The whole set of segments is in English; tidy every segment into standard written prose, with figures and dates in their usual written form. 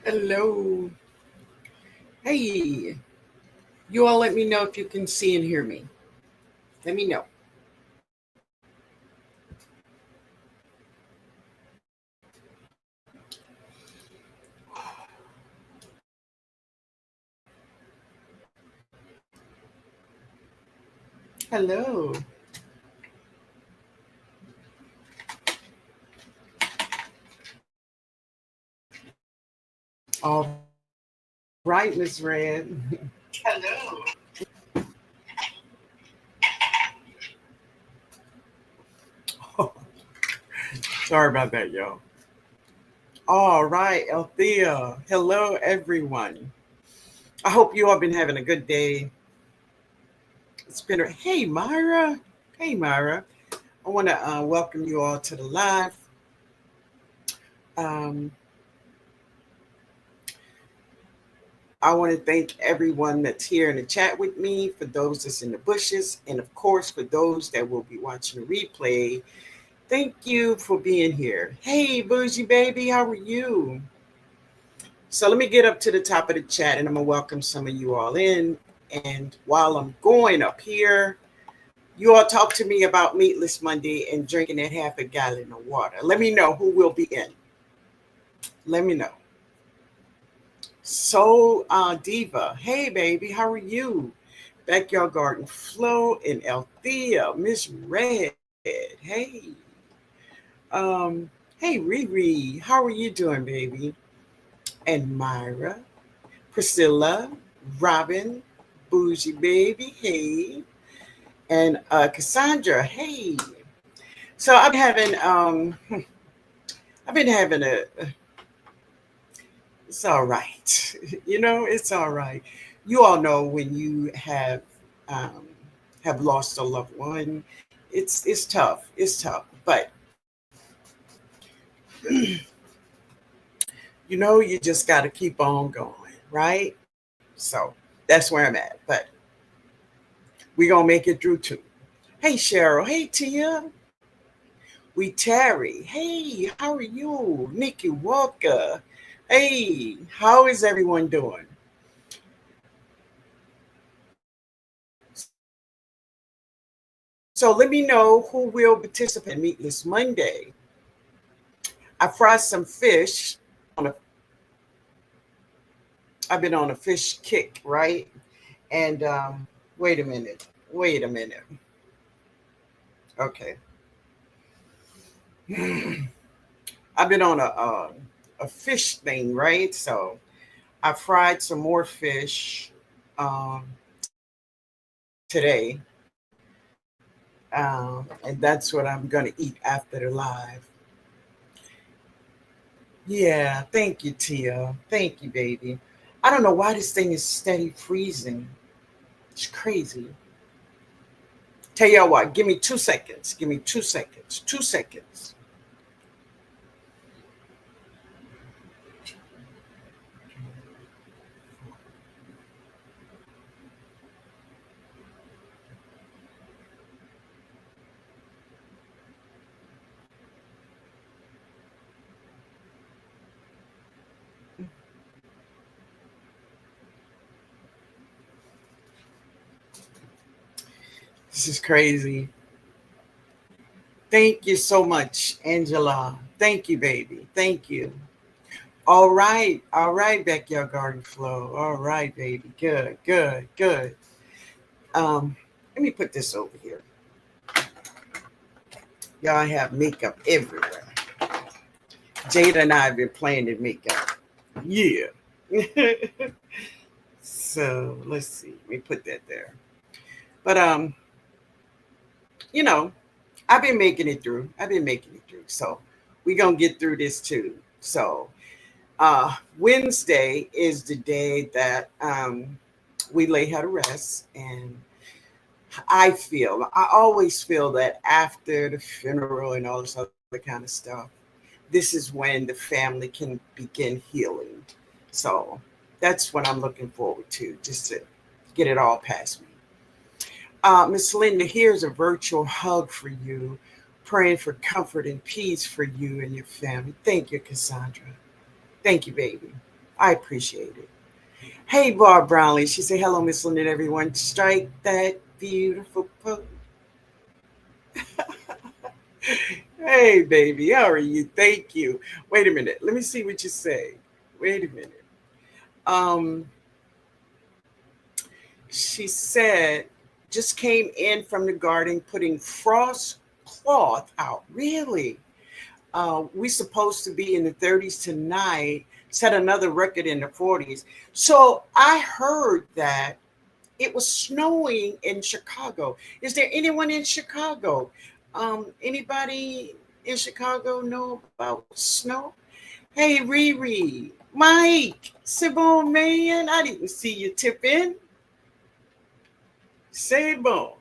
Hello. Hey, you all let me know if you can see and hear me. Let me know. Hello. All right, Miss Red. Hello. Sorry about that, y'all. All right, Althea. Hello, everyone. I hope you all been having a good day. It's been a hey, Myra. Hey, Myra. I want to welcome you all to the live. Um, I want to thank everyone that's here in the chat with me, for those that's in the bushes, and of course, for those that will be watching the replay. Thank you for being here. Hey, Bougie Baby, how are you? So let me get up to the top of the chat and I'm going to welcome some of you all in. And while I'm going up here, you all talk to me about Meatless Monday and drinking that half a gallon of water. Let me know who will be in. Let me know. So, Diva, hey, baby, how are you? Backyard Garden Flo and Althea, Miss Red, hey. Um, hey, Riri, how are you doing, baby? And Myra, Priscilla, Robin, Bougie Baby, hey. And Cassandra, hey. So I've been having it's all right. It's all right. You all know when you um, have lost a loved one, it's tough. It's tough, but you just got to keep on going, right? So that's where I'm at. But we're gonna make it through too. Hey Cheryl, hey Tia, we Terry, hey, how are you? Nikki Walker, hey, how is everyone doing? So let me know who will participate in Meatless Monday. I fried some fish. On a, I've been on a fish kick, right? And wait a minute. Wait a minute. Okay. I've been on a fish thing, right? So I fried some more fish um, today, and that's what I'm gonna eat after the live. Yeah, thank you, Tia. Thank you, baby. I don't know why this thing is steady freezing. It's crazy. Tell y'all what, give me 2 seconds. Give me 2 seconds. 2 seconds. This is crazy. Thank you so much, Angela. Thank you, baby. Thank you. All right, Backyard Garden Flow. All right, baby. Good, good, good. Um, Let me put this over here. Y'all have makeup everywhere. Jada and I have been playing the makeup. Yeah. So let's see. Let me put that there. But you know, I've been making it through. I've been making it through. So we're gonna get through this too. So Wednesday is the day that we lay her to rest, and I always feel that after the funeral and all this other kind of stuff, this is when the family can begin healing. So that's what I'm looking forward to, just to get it all past me. Miss Linda, here's a virtual hug for you, praying for comfort and peace for you and your family. Thank you, Cassandra. Thank you, baby. I appreciate it. Hey, Barb Brownlee. She said, hello, Miss Lynn and everyone. Strike that beautiful pose. Hey, baby. How are you? Thank you. Wait a minute. Let me see what you say. Wait a minute. Um, she said, just came in from the garden putting frost cloth out. Really? We supposed to be in the 30s tonight, set another record in the 40s. So I heard that it was snowing in Chicago. Is there anyone in Chicago? Anybody in Chicago know about snow? Hey, Riri, Mike, Sibon, man, I didn't see you tip in. Sibon.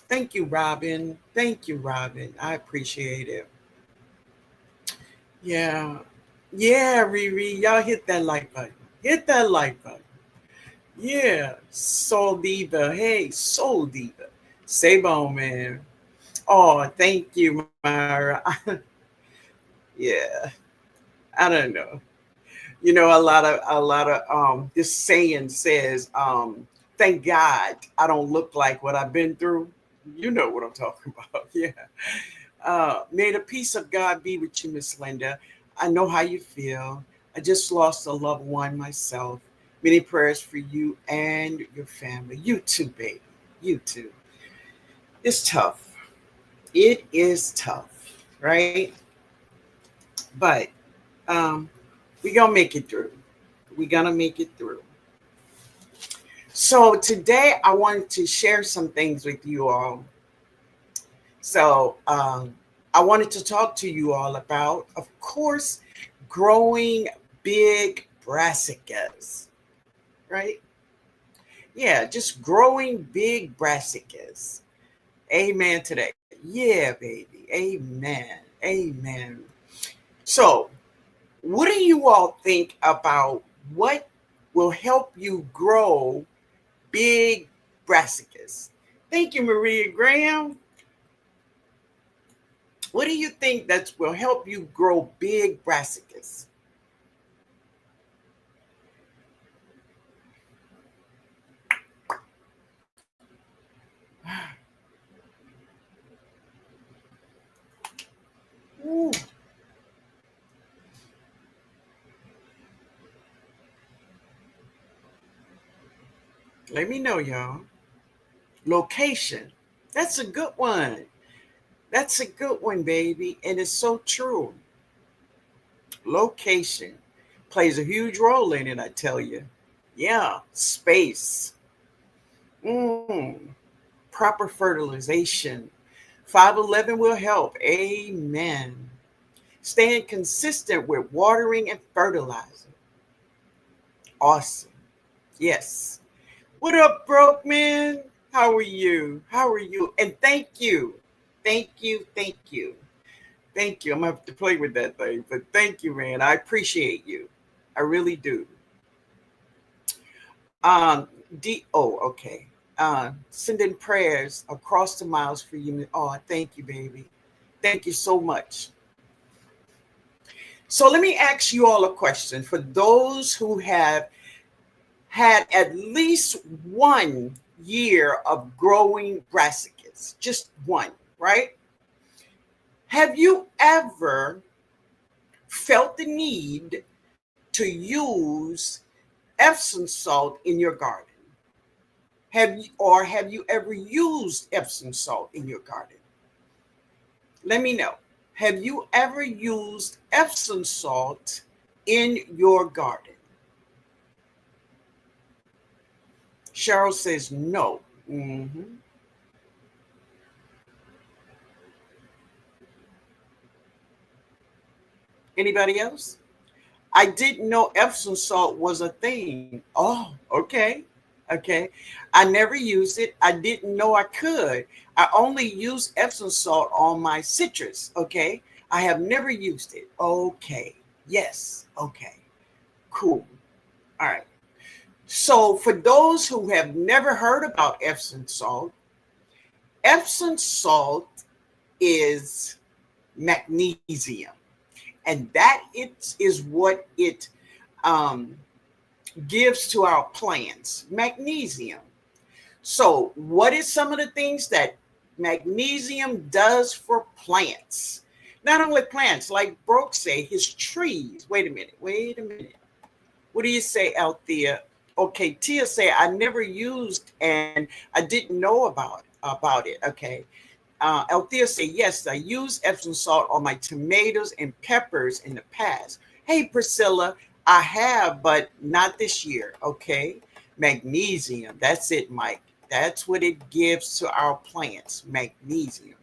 Thank you, Robin. Thank you, Robin. I appreciate it. Yeah. Yeah, Riri, y'all hit that like button. Hit that like button. Yeah. Soul Diva. Hey, Soul Diva. Sabon, man. Oh, thank you, Myra. Yeah. I don't know. You know, this saying says, thank God I don't look like what I've been through. You know what I'm talking about. Yeah. May the peace of God be with you, Miss Linda. I know how you feel. I just lost a loved one myself. Many prayers for you and your family. You too, baby. You too. It's tough. It is tough, right? But um, we're going to make it through. We're going to make it through. So today I wanted to share some things with you all. So I wanted to talk to you all about, of course, growing big brassicas, right? Yeah, just growing big brassicas. Amen to that. Yeah, baby. Amen. Amen. So, what do you all think about what will help you grow big brassicas? Thank you, Maria Graham. What do you think that will help you grow big brassicas? Ooh, let me know, y'all. Location. That's a good one. That's a good one, baby. And it's so true. Location plays a huge role in it, I tell you. Yeah, space. Mm, proper fertilization. 511 will help. Amen. Staying consistent with watering and fertilizing. Awesome. Yes. What up, broke man? How are you? How are you? And thank you. Thank you. Thank you. Thank you. I'm gonna have to play with that thing, but thank you, man. I appreciate you. I really do. Um, okay. Sending prayers across the miles for you. Oh, thank you, baby. Thank you so much. So let me ask you all a question. For those who have had at least 1 year of growing brassicas, just one, right? Have you ever felt the need to use Epsom salt in your garden? Have you ever used Epsom salt in your garden? Let me know. Have you ever used Epsom salt in your garden? Cheryl says no. Mhm. Anybody else? I didn't know Epsom salt was a thing. Oh, okay. Okay. I never used it. I didn't know I could. I only use Epsom salt on my citrus. Okay. I have never used it. Okay. Yes. Okay. Cool. All right. So, for those who have never heard about Epsom salt is magnesium, and that is what it um, gives to our plants, magnesium. So, what is some of the things that magnesium does for plants? Not only plants, like Brooke say, his trees. Wait a minute. Wait a minute. What do you say, Althea? Okay, Tia say I never used and I didn't know about it. Okay. Althea say yes, I used Epsom salt on my tomatoes and peppers in the past. Hey, Priscilla, I have, but not this year. Okay. Magnesium. That's it, Mike. That's what it gives to our plants, magnesium.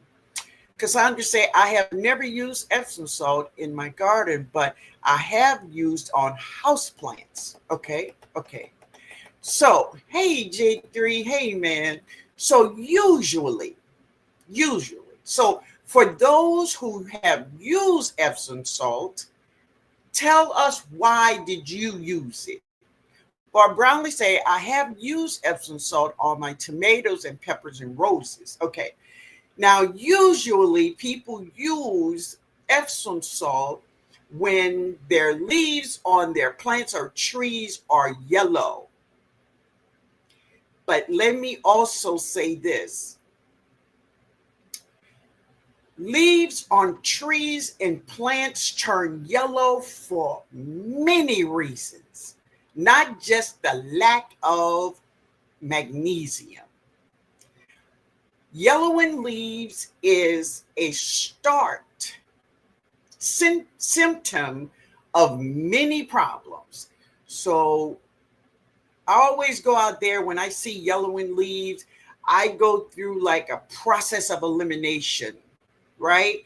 Cassandra say, I have never used Epsom salt in my garden, but I have used on house plants. Okay, okay. So, hey, J3, hey, man. So usually, so for those who have used Epsom salt, tell us, why did you use it? Barb Brownlee say, I have used Epsom salt on my tomatoes and peppers and roses. Okay. Now, usually people use Epsom salt when their leaves on their plants or trees are yellow. But let me also say this. Leaves on trees and plants turn yellow for many reasons, not just the lack of magnesium. Yellowing leaves is a symptom of many problems. So I always go out there when I see yellowing leaves, I go through like a process of elimination, right?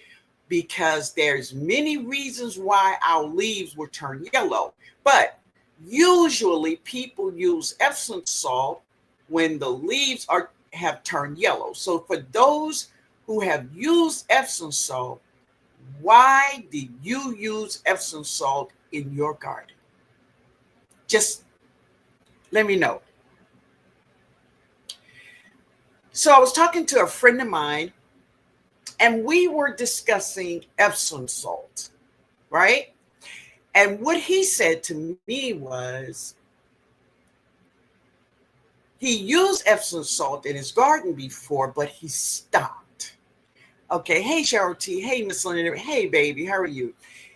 Because there's many reasons why our leaves will turn yellow. But usually people use Epsom salt when the leaves have turned yellow. So for those who have used Epsom salt, why did you use Epsom salt in your garden? Just let me know. So I was talking to a friend of mine, and we were discussing Epsom salt, right? And what he said to me was, he used Epsom salt in his garden before, but he stopped. Okay, hey, Cheryl T. Hey, Miss Linda. Hey, baby, how are you?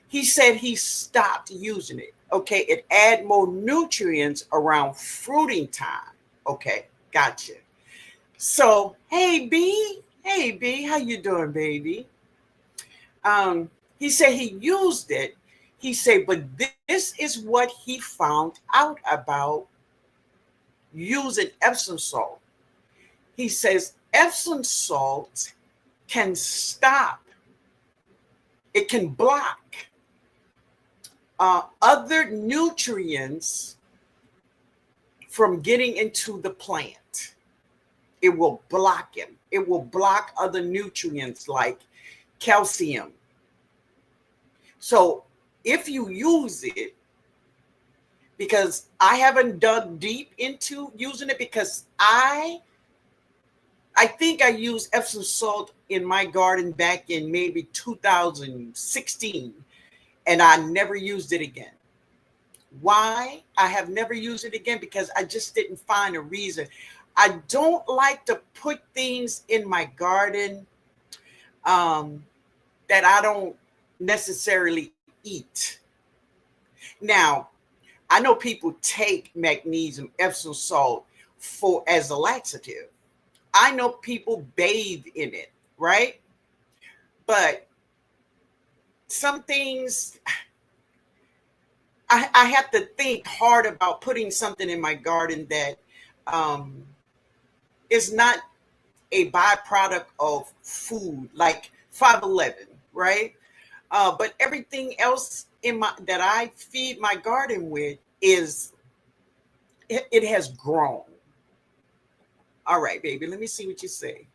He said he stopped using it. Okay, it add more nutrients around fruiting time. Okay, gotcha. So, hey, B. Hey, B, how you doing, baby? He said he used it. He said, but this is what he found out about using Epsom salt. He says Epsom salt can stop, it can block other nutrients from getting into the plant. It will block them. It will block other nutrients like calcium. So if you use it, because I haven't dug deep into using it, because I think I used Epsom salt in my garden back in maybe 2016, and I never used it again. Why I have never used it again? Because I just didn't find a reason. I don't like to put things in my garden that I don't necessarily eat. Now, I know people take magnesium, Epsom salt as a laxative. I know people bathe in it, right? But some things, I have to think hard about putting something in my garden that is not a byproduct of food, like 511, right? But everything else that I feed my garden with it has grown. All right, baby, let me see what you say.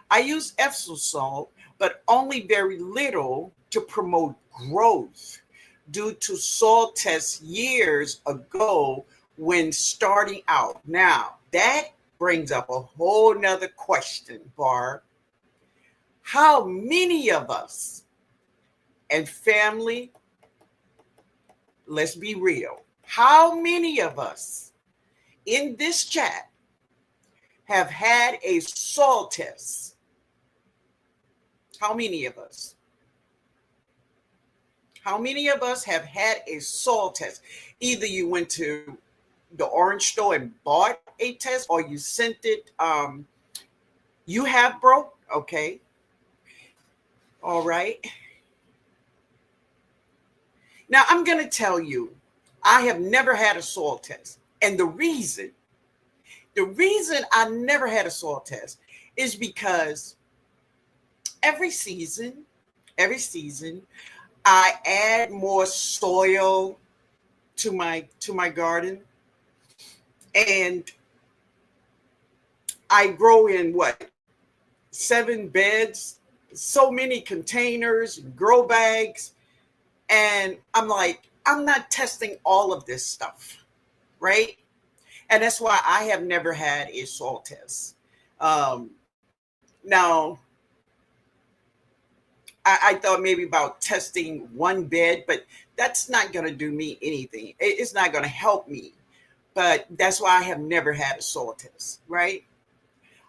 I use Epsom salt, but only very little to promote growth due to soil tests years ago when starting out. Now, that brings up a whole nother question, Barb. How many of us, and family, let's be real, how many of us in this chat have had a soil test? How many of us? How many of us have had a soil test? Either you went to the orange store and bought a test, or you sent it. You have, bro? Okay. All right. Now, I'm going to tell you, I have never had a soil test. And the reason I never had a soil test is because every season, I add more soil to my garden, and I grow in what, 7 beds, so many containers, grow bags, and I'm like, I'm not testing all of this stuff, right? And that's why I have never had a soil test. Now, I thought maybe about testing one bed, but that's not going to do me anything. It's not going to help me. But that's why I have never had a soil test, right?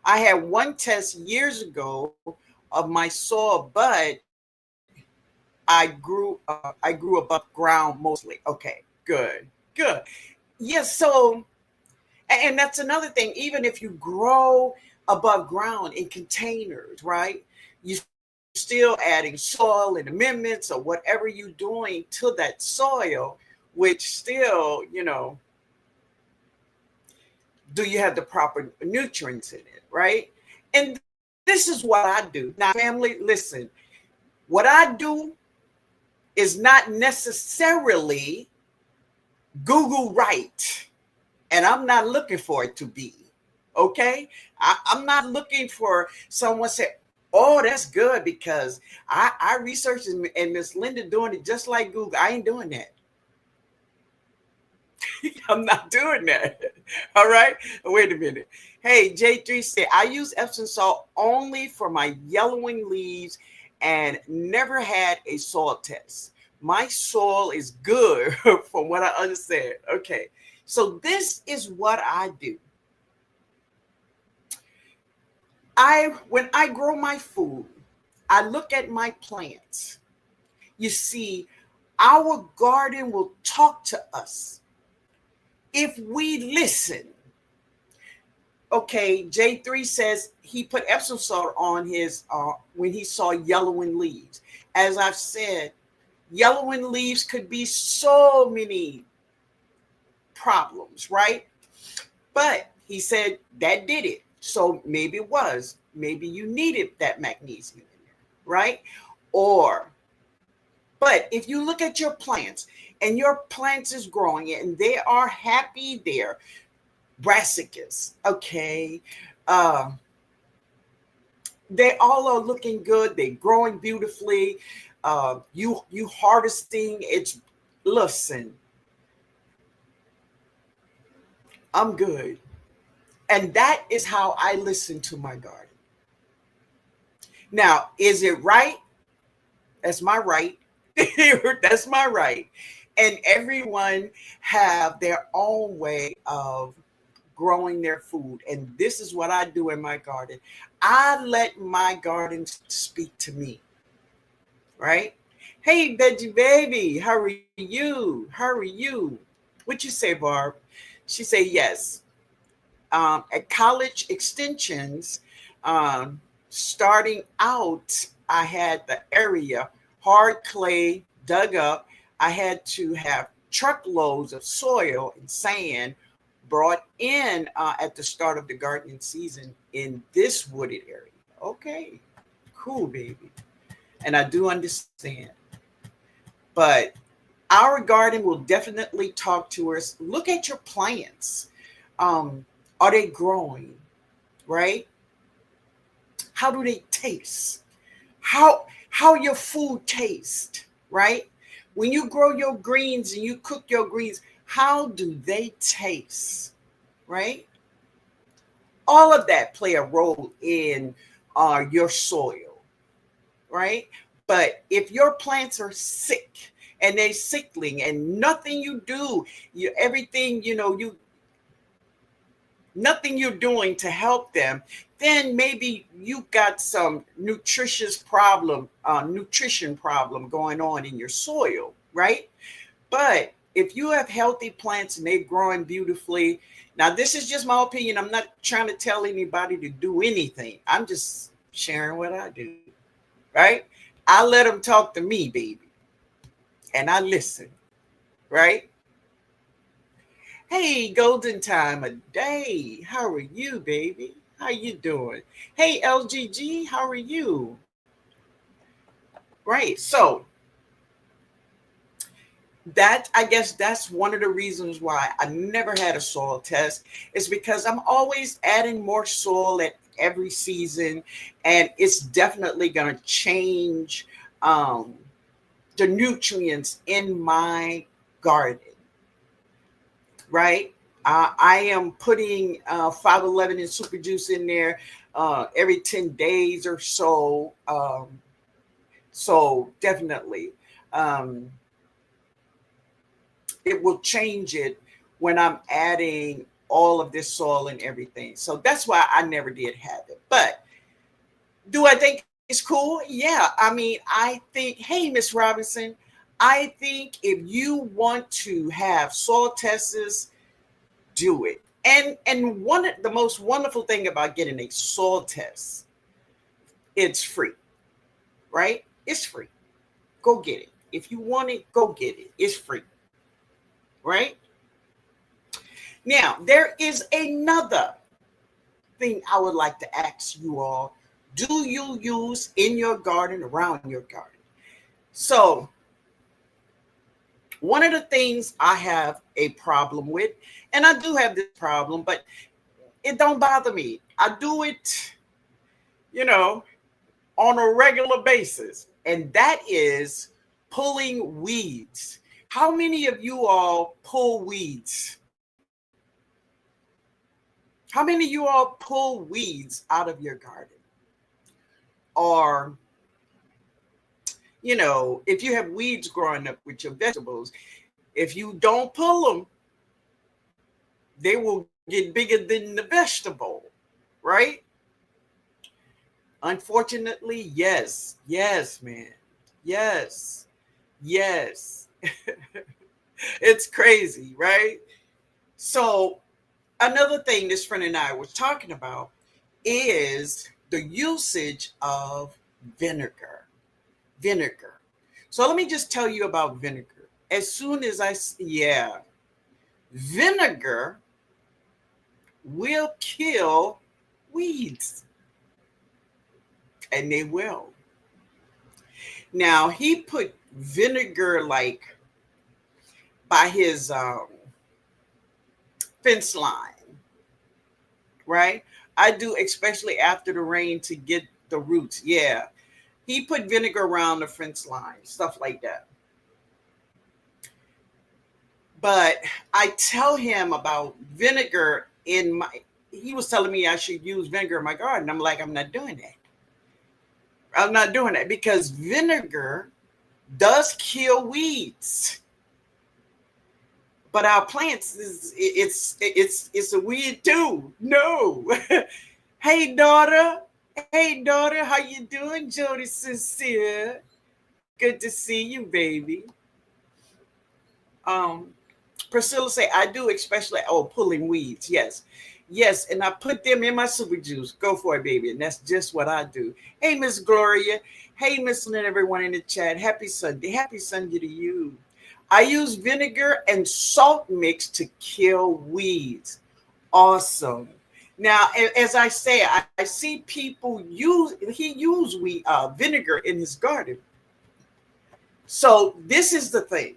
I had one test years ago of my soil, but I grew above ground mostly. Okay, good. Yes, so, and that's another thing. Even if you grow above ground in containers, right? You still adding soil and amendments or whatever you're doing to that soil, which still, do you have the proper nutrients in it, right? And this is what I do. Now, family, listen, what I do is not necessarily Google right, and I'm not looking for it to be. Okay, I'm not looking for someone say, "Oh, that's good," because I researched and Miss Linda doing it just like Google. I ain't doing that. I'm not doing that. All right. Wait a minute. Hey, J3 said, I use Epsom salt only for my yellowing leaves and never had a soil test. My soil is good from what I understand. Okay. So this is what I do. When I grow my food, I look at my plants. You see, our garden will talk to us if we listen. Okay, J3 says he put Epsom salt on his when he saw yellowing leaves. As I've said, yellowing leaves could be so many problems, right? But he said that did it. So maybe it was. Maybe you needed that magnesium in there, right? But if you look at your plants and your plants is growing and they are happy there, brassicas, okay, they all are looking good. They're growing beautifully. You harvesting. It's, listen, I'm good, and that is how I listen to my garden. Now, is it right? That's my right. That's my right. And everyone have their own way of growing their food. And this is what I do in my garden. I let my garden speak to me, right? Hey, veggie baby, how are you? How are you? What you say, Barb? She say yes. At college extensions, starting out, I had the area hard clay dug up. I had to have truckloads of soil and sand brought in at the start of the gardening season in this wooded area. Okay, cool, baby. And I do understand. But our garden will definitely talk to us. Look at your plants. Are they growing? Right? How do they taste? How your food tastes, right? When you grow your greens and you cook your greens, how do they taste, right? All of that play a role in your soil. right? But if your plants are sick and they sickling and nothing you do, you everything, nothing you're doing to help them, then maybe you got some nutrition problem going on in your soil, right? But if you have healthy plants and they're growing beautifully, now this is just my opinion. I'm not trying to tell anybody to do anything. I'm just sharing what I do, right? I let them talk to me, baby, and I listen, right? Hey, golden time of day. How are you, baby? How you doing? Hey, LGG, how are you? Right. So that I guess that's one of the reasons why I never had a soil test is because I'm always adding more soil at every season, and it's definitely going to change um, the nutrients in my garden, right? I am putting 511 and super juice in there every 10 days or so. So definitely. Um, it will change it when I'm adding all of this soil and everything. So that's why I never did have it. But do I think it's cool? Yeah. I mean, I think, hey, Miss Robinson, I think if you want to have soil tests, do it. And one of the most wonderful thing about getting a soil test, it's free, right? It's free. Go get it. If you want it, go get it. It's free, right? Now, there is another thing I would like to ask you all. Do you use in your garden, around your garden? So, one of the things I have a problem with, and I do have this problem, but it don't bother me. I do it, you know, on a regular basis, and that is pulling weeds. How many of you all pull weeds? How many of you all pull weeds out of your garden? Or, if you have weeds growing up with your vegetables, if you don't pull them, they will get bigger than the vegetable, right? Unfortunately, yes. Yes, man. Yes. Yes. It's crazy, right? So, another thing this friend and I were talking about is the usage of vinegar. Vinegar. So let me just tell you about vinegar. As soon as vinegar will kill weeds, and they will. Now he put vinegar like by his fence line, right? I do, especially after the rain to get the roots. Yeah. He put vinegar around the fence line, stuff like that. But I tell him about vinegar he was telling me I should use vinegar in my garden. I'm like, I'm not doing that. I'm not doing that because vinegar does kill weeds. But our plants it's a weed too. No. Hey daughter. Hey daughter, how you doing? Jody Sincere. Good to see you, baby. Um, Priscilla say, I do, especially pulling weeds. Yes. Yes, and I put them in my super juice. Go for it, baby. And that's just what I do. Hey, Miss Gloria. Hey, Miss Lynn, everyone in the chat. Happy Sunday. Happy Sunday to you. I use vinegar and salt mix to kill weeds. Awesome. Now, as I say, I see people use vinegar in his garden. So this is the thing.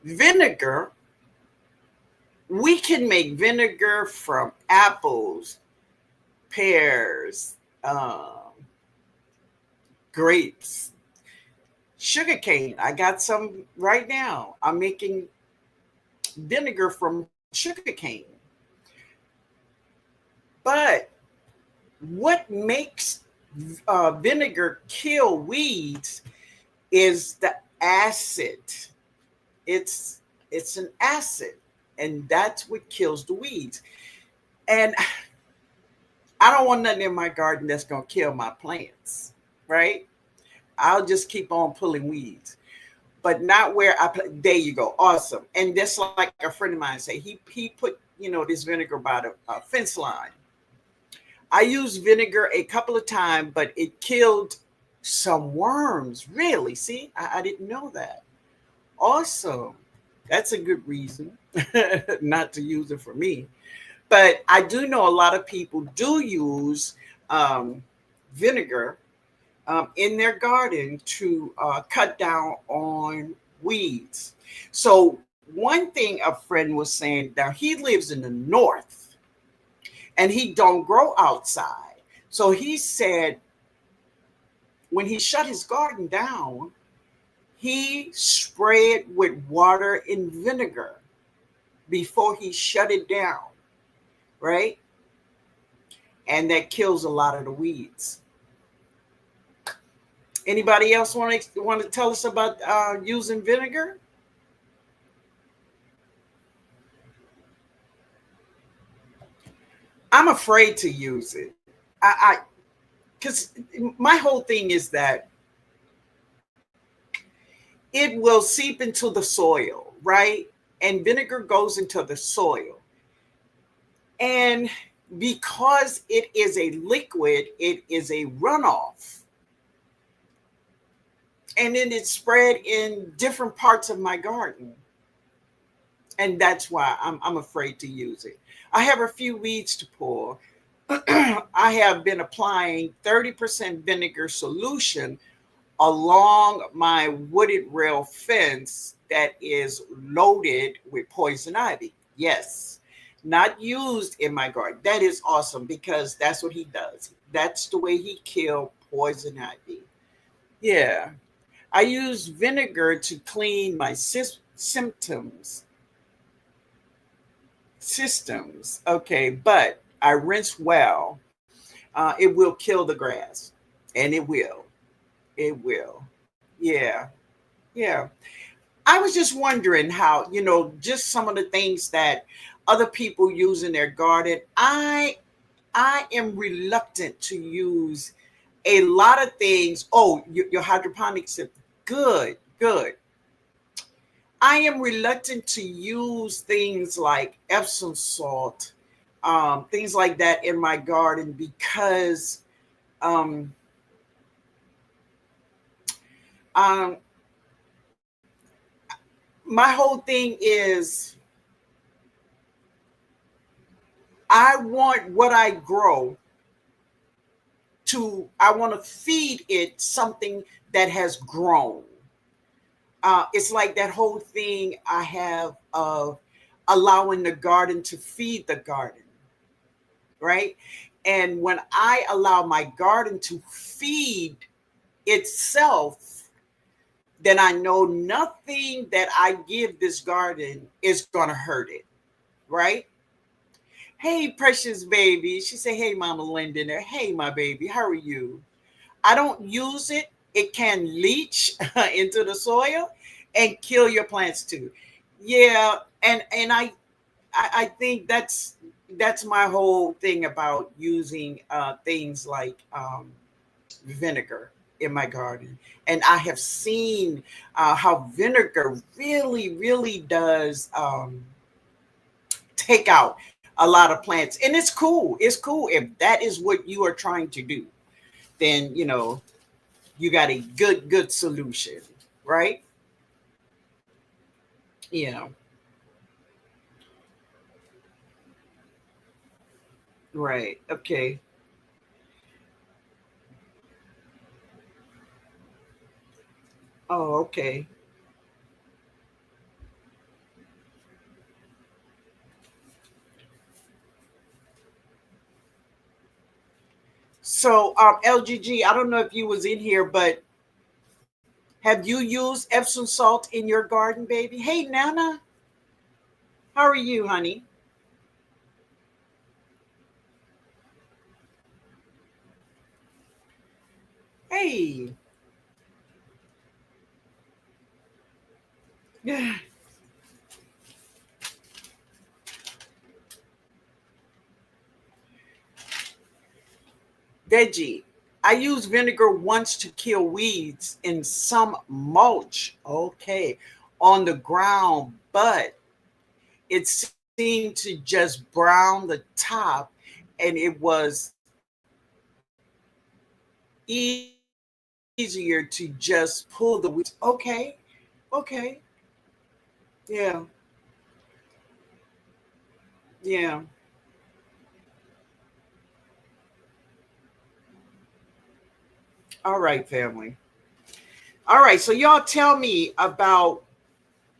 Vinegar, we can make vinegar from apples, pears, grapes, sugarcane. I got some right now. I'm making vinegar from sugarcane. But what makes vinegar kill weeds is the acid. It's it's an acid, and that's what kills the weeds. And I don't want nothing in my garden that's gonna kill my plants, right? I'll just keep on pulling weeds, but not where there you go, awesome. And that's like a friend of mine say, he put this vinegar by the fence line. I used vinegar a couple of times, but it killed some worms. Really? See, I didn't know that. Awesome. That's a good reason not to use it for me. But I do know a lot of people do use um, vinegar in their garden to cut down on weeds. So one thing a friend was saying, now he lives in the north and he don't grow outside. So he said when he shut his garden down, he sprayed with water and vinegar before he shut it down, right? And that kills a lot of the weeds. Anybody else want to tell us about using vinegar? I'm afraid to use it. I because my whole thing is that it will seep into the soil, right? And vinegar goes into the soil. And because it is a liquid, it is a runoff. And then it's spread in different parts of my garden. And that's why I'm afraid to use it. I have a few weeds to pull. I have been applying 30% vinegar solution along my wooded rail fence that is loaded with poison ivy. Yes, not used in my garden. That is awesome because that's what he does. That's the way he killed poison ivy. Yeah. I use vinegar to clean my symptoms systems. Okay, but I rinse well. It will kill the grass, and it will. It will. Yeah, yeah. I was just wondering how just some of the things that other people use in their garden. I am reluctant to use a lot of things. Oh, your hydroponics is good, good. I am reluctant to use things like Epsom salt, things like that in my garden because um, um, my whole thing is I want what I grow I want to feed it something that has grown. It's like that whole thing I have of allowing the garden to feed the garden, right? And when I allow my garden to feed itself, then I know nothing that I give this garden is going to hurt it, right? Hey, precious baby. She said, hey, Mama Linda. Hey, my baby. How are you? I don't use it. It can leach into the soil and kill your plants too. Yeah, and I think that's my whole thing about using things like vinegar in my garden. And I have seen how vinegar really does take out a lot of plants, and it's cool. It's cool if that is what you are trying to do. Then you got a good solution, right? Yeah, right. Okay. Oh, okay. So, LGG, I don't know if you was in here, but have you used Epsom salt in your garden, baby? Hey, Nana, how are you, honey? Hey, veggie. I use vinegar once to kill weeds in some mulch. Okay, on the ground, but it seemed to just brown the top, and it was easier to just pull the weeds. Okay, okay, yeah, yeah. All right, family. All right, so y'all tell me about.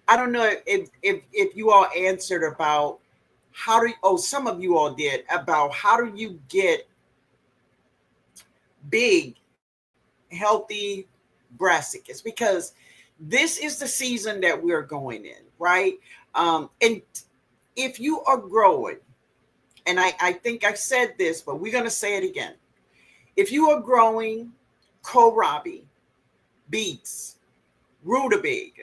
I don't know if you all answered about how do. Oh, some of you all did about how do you get big, healthy brassicas because this is the season that we're going in, right? And if you are growing, and I think I said this, but we're going to say it again. If you are growing kohlrabi, beets, rutabaga,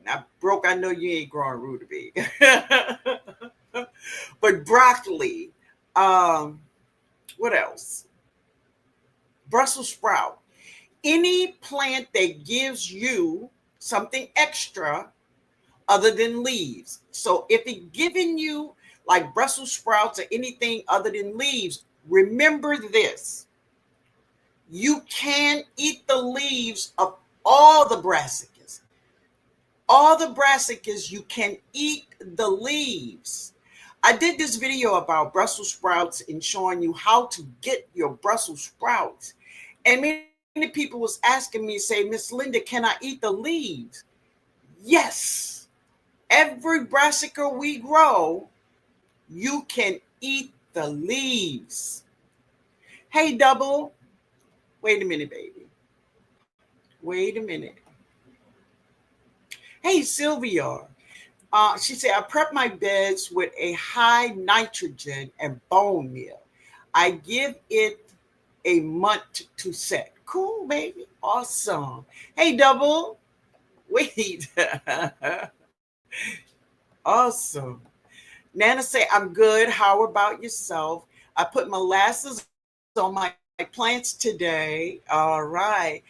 now, Broke, I know you ain't growing rutabaga, but broccoli, um, what else? Brussels sprout. Any plant that gives you something extra other than leaves. So if it's giving you like Brussels sprouts or anything other than leaves, remember this. You can eat the leaves of all the brassicas. All the brassicas, you can eat the leaves. I did this video about Brussels sprouts and showing you how to get your Brussels sprouts. And many people was asking me, say, Miss Linda, can I eat the leaves? Yes. Every brassica we grow, you can eat the leaves. Hey, Double. Wait a minute, baby. Wait a minute. Hey, Sylvia. She said, I prep my beds with a high nitrogen and bone meal. I give it a month to set. Cool, baby. Awesome. Hey, Double. Wait. Awesome. Nana say, I'm good. How about yourself? I put molasses on my plants today. All right.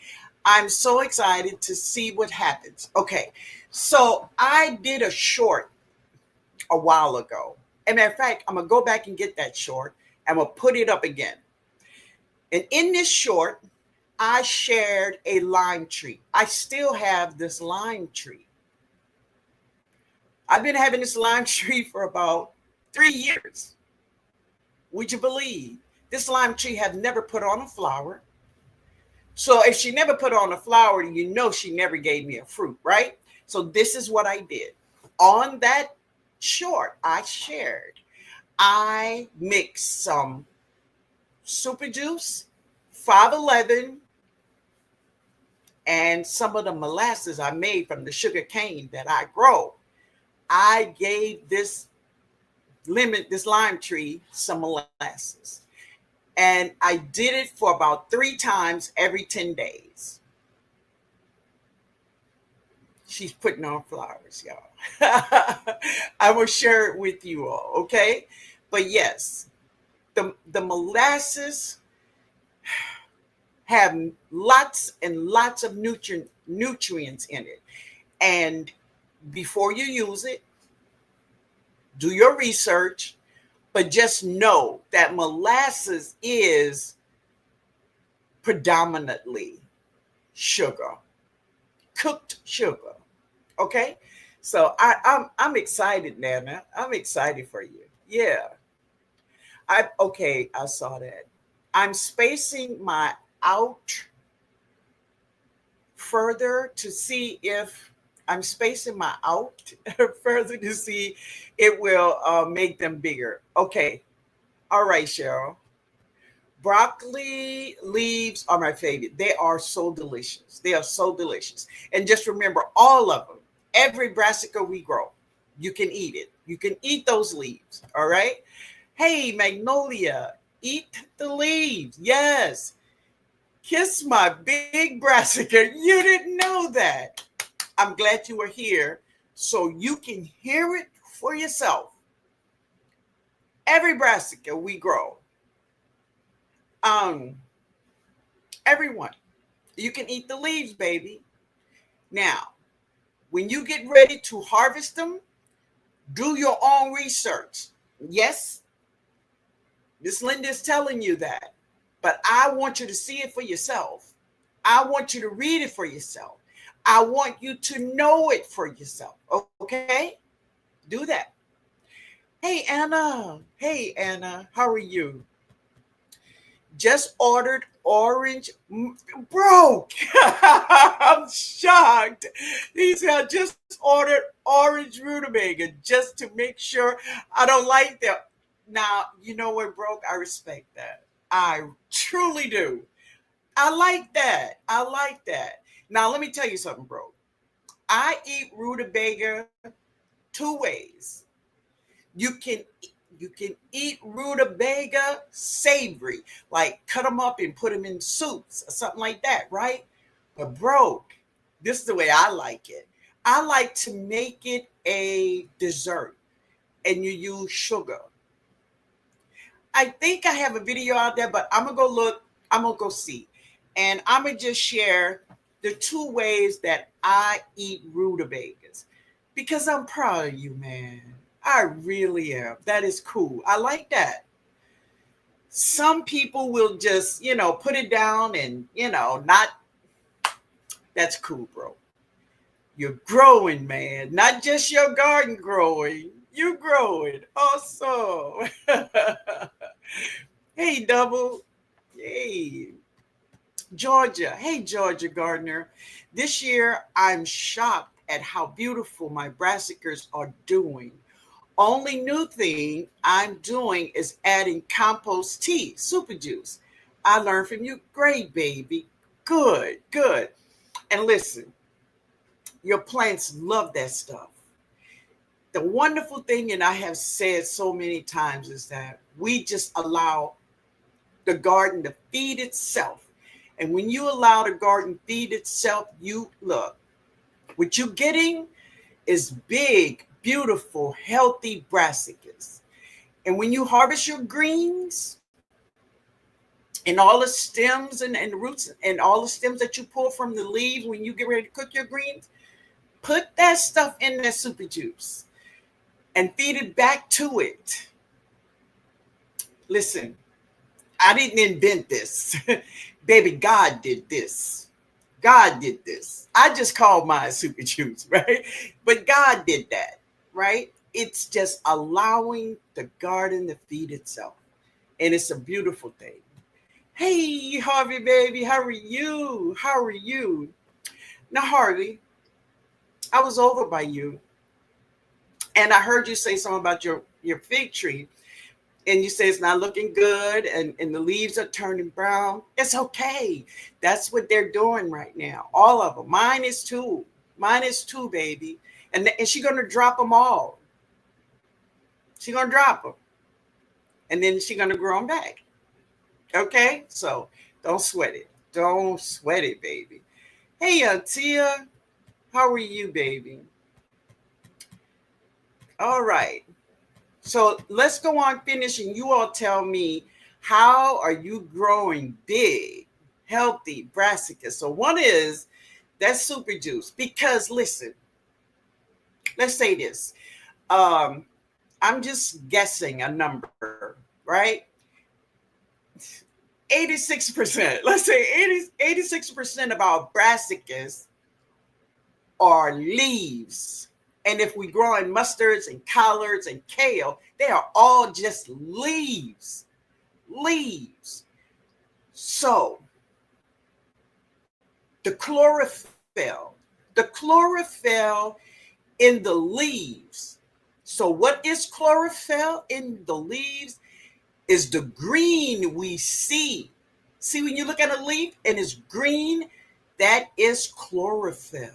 I'm so excited to see what happens. Okay. So I did a short a while ago. As a matter of fact, I'm going to go back and get that short and we'll put it up again. And in this short, I shared a lime tree. I still have this lime tree. I've been having this lime tree for about 3 years. Would you believe? This lime tree has never put on a flower. So if she never put on a flower, you know she never gave me a fruit, right? So this is what I did. On that short I shared, I mixed some super juice, 511, and some of the molasses I made from the sugar cane that I grow. I gave this lime tree some molasses. And I did it for about 3 times every 10 days. She's putting on flowers, y'all. I will share it with you all, okay? But yes, the molasses have lots and lots of nutrients in it. And before you use it, do your research, but just know that molasses is predominantly sugar, cooked sugar. Okay, so I'm excited, Nana. I'm excited for you. Yeah, I saw that. I'm spacing my out further to see if I'm spacing my out further to see it will make them bigger. Okay, all right, Cheryl. Broccoli leaves are my favorite. They are so delicious. They are so delicious. And just remember, all of them, every brassica we grow, you can eat it. You can eat those leaves. All right. Hey, Magnolia, eat the leaves. Yes. Kiss my big brassica. You didn't know that. I'm glad you were here so you can hear it for yourself. Every brassica we grow, um, everyone, you can eat the leaves, baby. Now, when you get ready to harvest them, do your own research. Yes, Miss Linda is telling you that, but I want you to see it for yourself. I want you to read it for yourself. I want you to know it for yourself. Okay? Do that. Hey, Anna. Hey, Anna. How are you? Just ordered orange. Bro, I'm shocked. He said, I just ordered orange rutabaga just to make sure I don't like them. Now, you know what, bro? I respect that. I truly do. I like that. I like that. Now, let me tell you something, bro. I eat rutabaga two ways. You can you can eat rutabaga savory, like cut them up and put them in soups or something like that, right? But bro, this is the way I like it. I like to make it a dessert, and you use sugar. I think I have a video out there, but I'm gonna go look. I'm gonna go see, and I'm gonna just share the two ways that I eat rutabagas because I'm proud of you, man. I really am. That is cool. I like that. Some people will just, put it down and, not. That's cool, bro. You're growing, man. Not just your garden growing. You growing. Awesome. Hey, Double. Hey, Georgia. Hey, Georgia Gardner. This year, I'm shocked at how beautiful my brassicas are doing. Only new thing I'm doing is adding compost tea, super juice. I learned from you. Great, baby. Good, good. And listen, your plants love that stuff. The wonderful thing, and I have said so many times, is that we just allow the garden to feed itself. And when you allow the garden feed itself, you look, what you're getting is big, beautiful, healthy brassicas. And when you harvest your greens and all the stems and the roots and all the stems that you pull from the leaves when you get ready to cook your greens, put that stuff in that super juice and feed it back to it. Listen, I didn't invent this. Baby, God did this. God did this. I just called mine super juice, right? But God did that, right? It's just allowing the garden to feed itself. And it's a beautiful thing. Hey, Harvey, baby, how are you? How are you? Now, Harvey, I was over by you and I heard you say something about your fig tree. And you say it's not looking good and the leaves are turning brown. It's okay. That's what they're doing right now. All of them. Mine is two. Mine is two, baby. And she's going to drop them all. She's going to drop them. And then she's going to grow them back. Okay? So don't sweat it. Don't sweat it, baby. Hey, Tia. How are you, baby? All right. So let's go on finishing. You all tell me, how are you growing big, healthy brassicas? So one is that super juice. Because listen, let's say this. I'm just guessing a number, right? 86%. Let's say 86% of our brassicas are leaves. And if we grow in mustards and collards and kale, they are all just leaves. Leaves. So the chlorophyll in the leaves. So what is chlorophyll in the leaves? Is the green we see. See, when you look at a leaf and it's green, that is chlorophyll.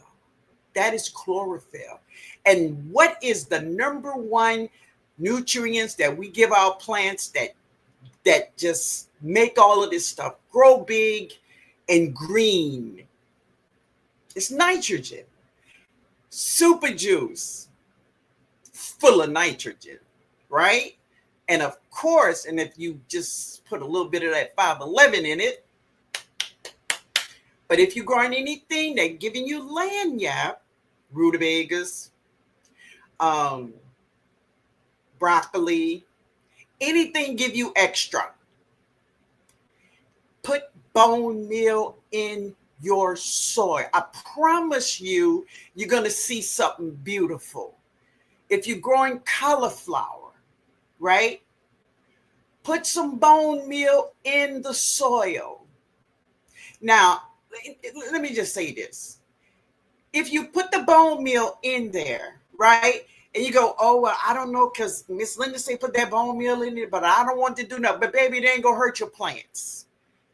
That is chlorophyll. And what is the number one nutrients that we give our plants that just make all of this stuff grow big and green. It's nitrogen. Super juice, full of nitrogen, right? And of course, and if you just put a little bit of that 511 in it, but if you're growing anything that giving you lanyap, rutabagas, broccoli, anything give you extra, put bone meal in your soil. I promise you, you're going to see something beautiful. If you're growing cauliflower, right? Put some bone meal in the soil. Now, let me just say this. If you put the bone meal in there, right? And you go, oh, well, I don't know, because Miss Linda said put that bone meal in it, but I don't want to do nothing. But baby, it ain't going to hurt your plants,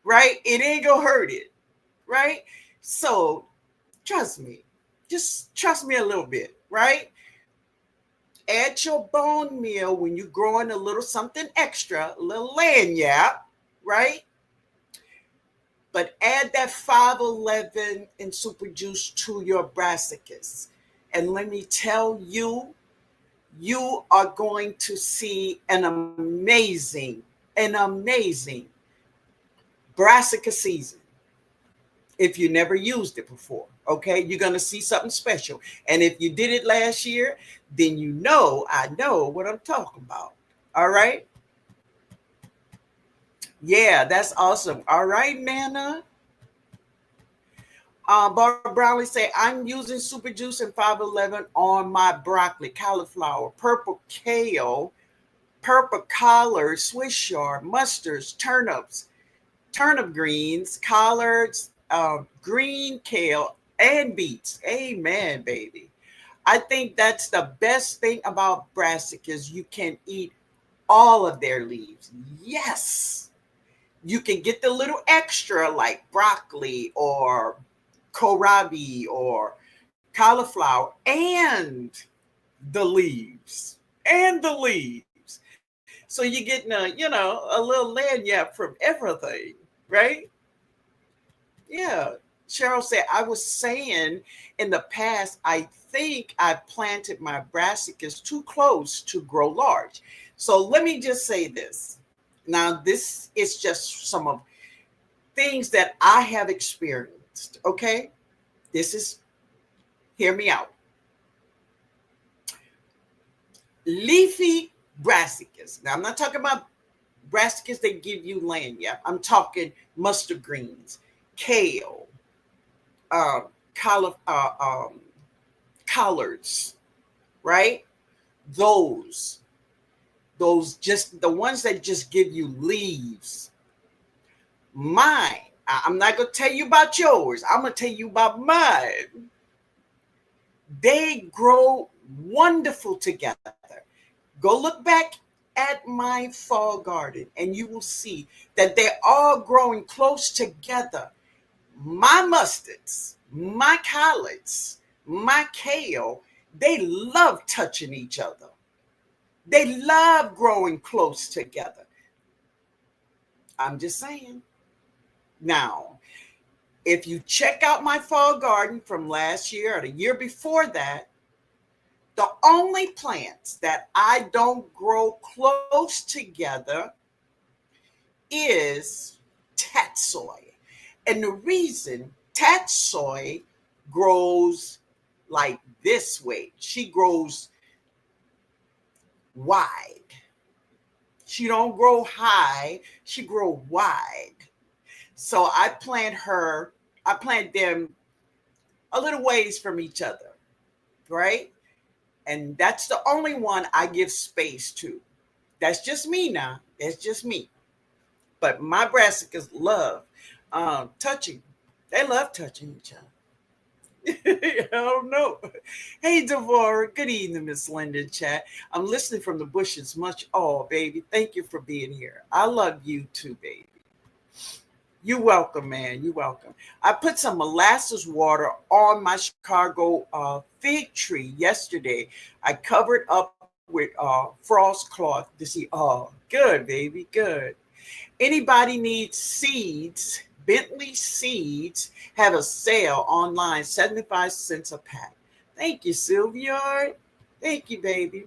right? It ain't going to hurt it, right? So trust me. Just trust me a little bit, right? Add your bone meal when you're growing a little something extra, a little lanyap, right? But add that 511 and super juice to your brassicas. And let me tell you, you are going to see an amazing brassica season. If you never used it before, okay, you're going to see something special. And if you did it last year, then I know what I'm talking about. All right. Yeah, that's awesome. All right, Nana. Barbara Brownlee say, I'm using super juice and 511 on my broccoli, cauliflower, purple kale, purple collard, Swiss chard, mustards, turnips, turnip greens, collards, green kale, and beets. Amen, baby. I think that's the best thing about brassicas. You can eat all of their leaves. Yes. You can get the little extra like broccoli or kohlrabi or cauliflower and the leaves. So you're getting a little lanyard from everything, right? Yeah. Cheryl said, I was saying in the past, I think I planted my brassicas too close to grow large. So let me just say this. Now, this is just some of things that I have experienced, okay? Hear me out. Leafy brassicas. Now, I'm not talking about brassicas that give you lanyard. I'm talking mustard greens, kale, collards, right? Those just the ones that just give you leaves. Mine, I'm not going to tell you about yours. I'm going to tell you about mine. They grow wonderful together. Go look back at my fall garden and you will see that they're all growing close together. My mustards, my collards, my kale, they love touching each other. They love growing close together. I'm just saying. Now, if you check out my fall garden from last year or the year before that, the only plants that I don't grow close together is tatsoi. And the reason tatsoi grows like this way, she grows wide. She don't grow high, she grow wide. So I plant them a little ways from each other, right? And that's the only one I give space to. That's just me now. That's just me. But my brassicas love touching. They love touching each other. I don't know. Hey, Devorah. Good evening, Miss Linda chat. I'm listening from the bushes. Much. Oh, baby. Thank you for being here. I love you too, baby. You're welcome, man. You're welcome. I put some molasses water on my Chicago fig tree yesterday. I covered up with frost cloth to see. Oh, good, baby. Good. Anybody needs seeds, Bentley seeds have a sale online, 75 cents a pack. Thank you, Sylvia. Thank you, baby.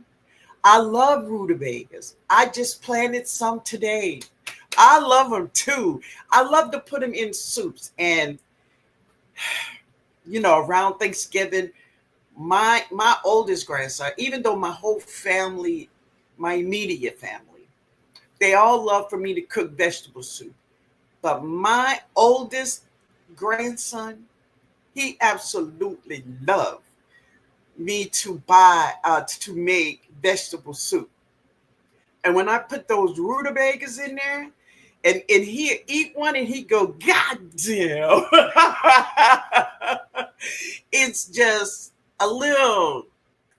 I love rutabagas. I just planted some today. I love them too. I love to put them in soups. And, around Thanksgiving, my oldest grandson, even though my whole family, my immediate family, they all love for me to cook vegetable soup. But my oldest grandson, he absolutely loved me to make vegetable soup. And when I put those rutabagas in there, and he'd eat one and he'd go, God damn. It's just a little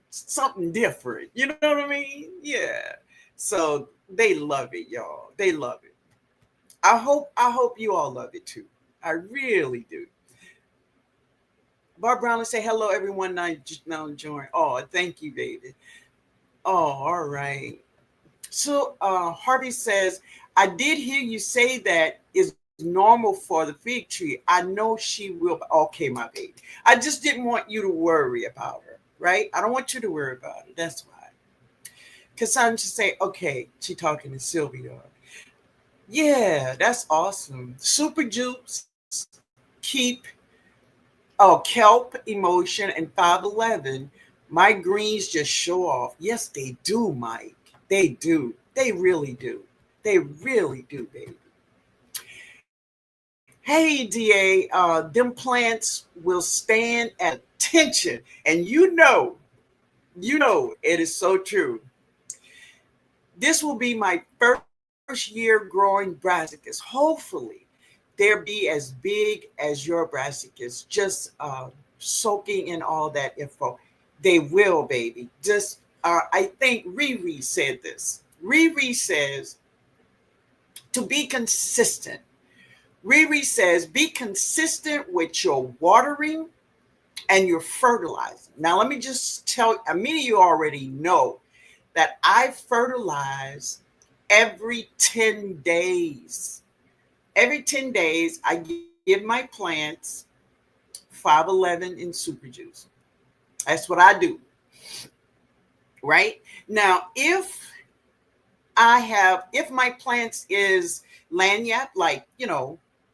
something different. You know what I mean? Yeah. So they love it, y'all. They love it. I hope you all love it too. I really do. Barb Brownlee say hello everyone now join. Oh, thank you, baby. Oh, all right. So Harvey says, I did hear you say that is normal for the fig tree. I know she will. Okay, my baby. I just didn't want you to worry about her, right? I don't want you to worry about her. That's why. Cassandra say, okay, she talking to Sylvia. Yeah, that's awesome. Super Jupes keep kelp emotion and 511. My greens just show off. Yes, they do, Mike. They do. They really do. They really do, baby. Hey, DA, them plants will stand at attention. And it is so true. This will be my first year growing brassicas. Hopefully, they'll be as big as your brassicas, just soaking in all that info. They will, baby. Just, I think Riri said this. Riri says to be consistent. Riri says be consistent with your watering and your fertilizing. Now, let me just tell you, many of you already know that I fertilize every 10 days. Every 10 days, I give my plants 511 in super juice. That's what I do. Right? Now, if my plants is lanyard, like,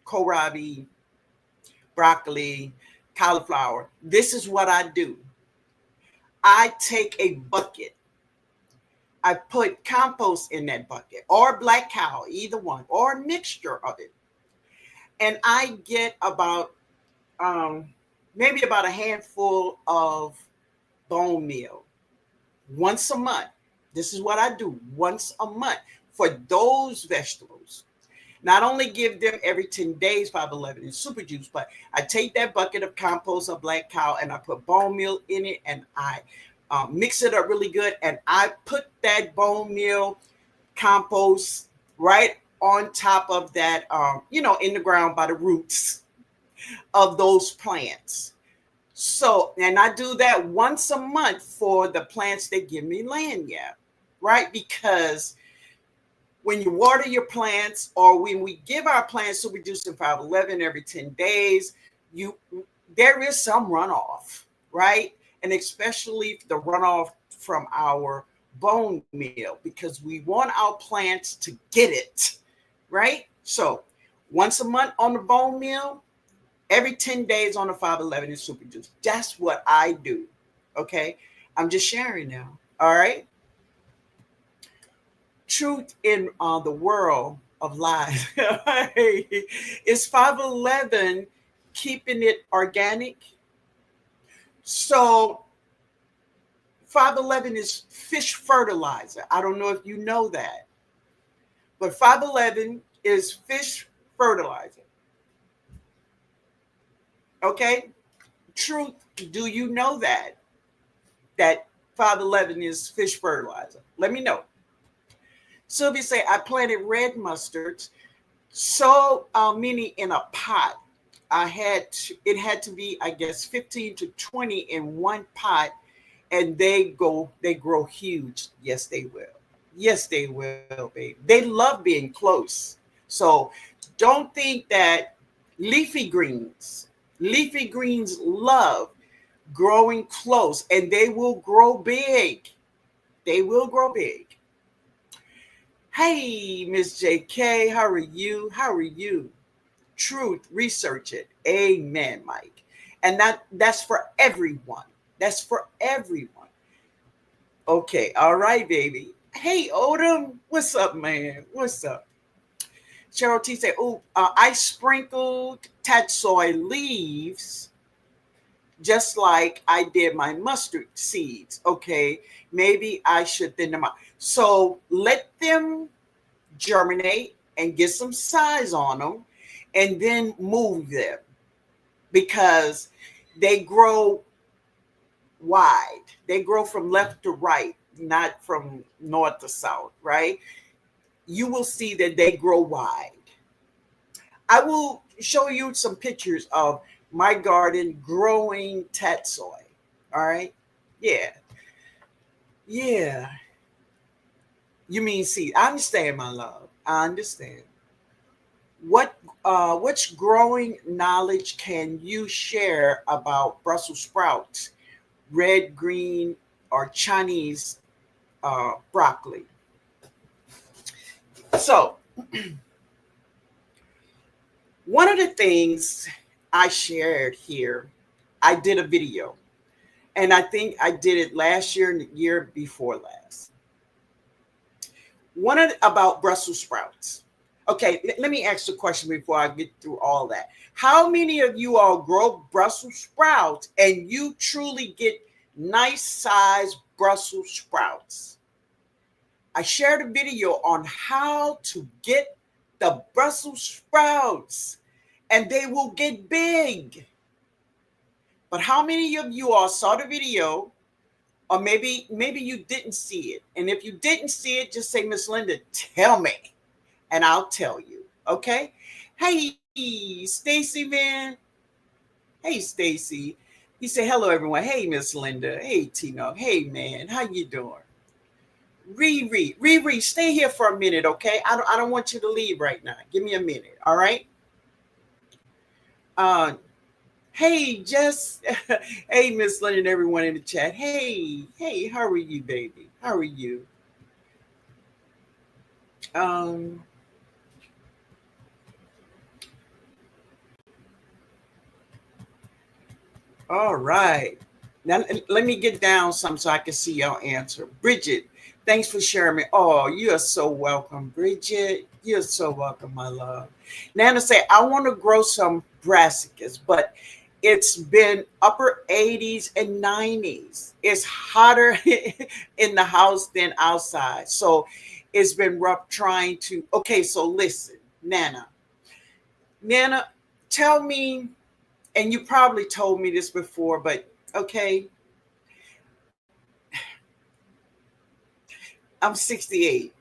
kohlrabi, broccoli, cauliflower, this is what I do. I take a bucket. I put compost in that bucket or black cow, either one, or a mixture of it. And I get about maybe about a handful of bone meal once a month. This is what I do once a month for those vegetables. Not only give them every 10 days 511 in super juice, but I take that bucket of compost of black cow and I put bone meal in it and I mix it up really good. And I put that bone meal compost right on top of that, in the ground by the roots of those plants. So, and I do that once a month for the plants that give me lanyard, right? Because when you water your plants or when we give our plants super juice in 511 every 10 days, there is some runoff, right? And especially the runoff from our bone meal because we want our plants to get it, right? So once a month on the bone meal, every 10 days on the 511 in super juice. That's what I do, okay? I'm just sharing now, all right? Truth in the world of lies. Is 511 keeping it organic? So 511 is fish fertilizer. I don't know if you know that, but 511 is fish fertilizer. Okay? Truth, do you know that 511 is fish fertilizer? Let me know. Sylvia say, I planted red mustards, so many in a pot. It had to be, I guess, 15 to 20 in one pot, and they grow huge. Yes, they will. Yes, they will, baby. They love being close. So don't think that Leafy greens. Leafy greens love growing close, and they will grow big. They will grow big. Hey, Miss JK, how are you? How are you? Truth, research it. Amen, Mike. And that's for everyone. That's for everyone. Okay, all right, baby. Hey, Odom, what's up, man? What's up? Cheryl T said, "Oh, I sprinkled tatsoi leaves just like I did my mustard seeds. Okay, maybe I should thin them out. So let them germinate and get some size on them, and then move them because they grow wide. They grow from left to right, not from north to south, right? You will see that they grow wide. I will show you some pictures of my garden growing tatsoi. All right. Yeah. Yeah. You mean seed. I understand, my love. I understand. Which growing knowledge can you share about Brussels sprouts, red, green, or Chinese broccoli? So, one of the things I shared here, I did a video, and I think I did it last year and the year before last. About Brussels sprouts. Okay, let me ask the question before I get through all that. How many of you all grow Brussels sprouts and you truly get nice size Brussels sprouts? I shared a video on how to get the Brussels sprouts and they will get big. But how many of you all saw the video, or maybe you didn't see it? And if you didn't see it, just say, Miss Linda, tell me, and I'll tell you. Okay? Hey, Stacy, man. Hey, Stacy. He said, hello, everyone. Hey, Miss Linda. Hey, TNOG. Hey, man. How you doing? Riri, stay here for a minute, okay? I don't want you to leave right now. Give me a minute, all right? Hey, Jess. Hey, Miss Linda and everyone in the chat. Hey, how are you, baby? How are you? All right. Now, let me get down some so I can see your answer. Bridget, thanks for sharing me. Oh, you are so welcome, Bridget. You're so welcome, my love. Nana say, I want to grow some brassicas, but it's been upper 80s and 90s. It's hotter in the house than outside. So it's been rough trying to. Okay, so listen, Nana, tell me, and you probably told me this before, but okay. I'm 68.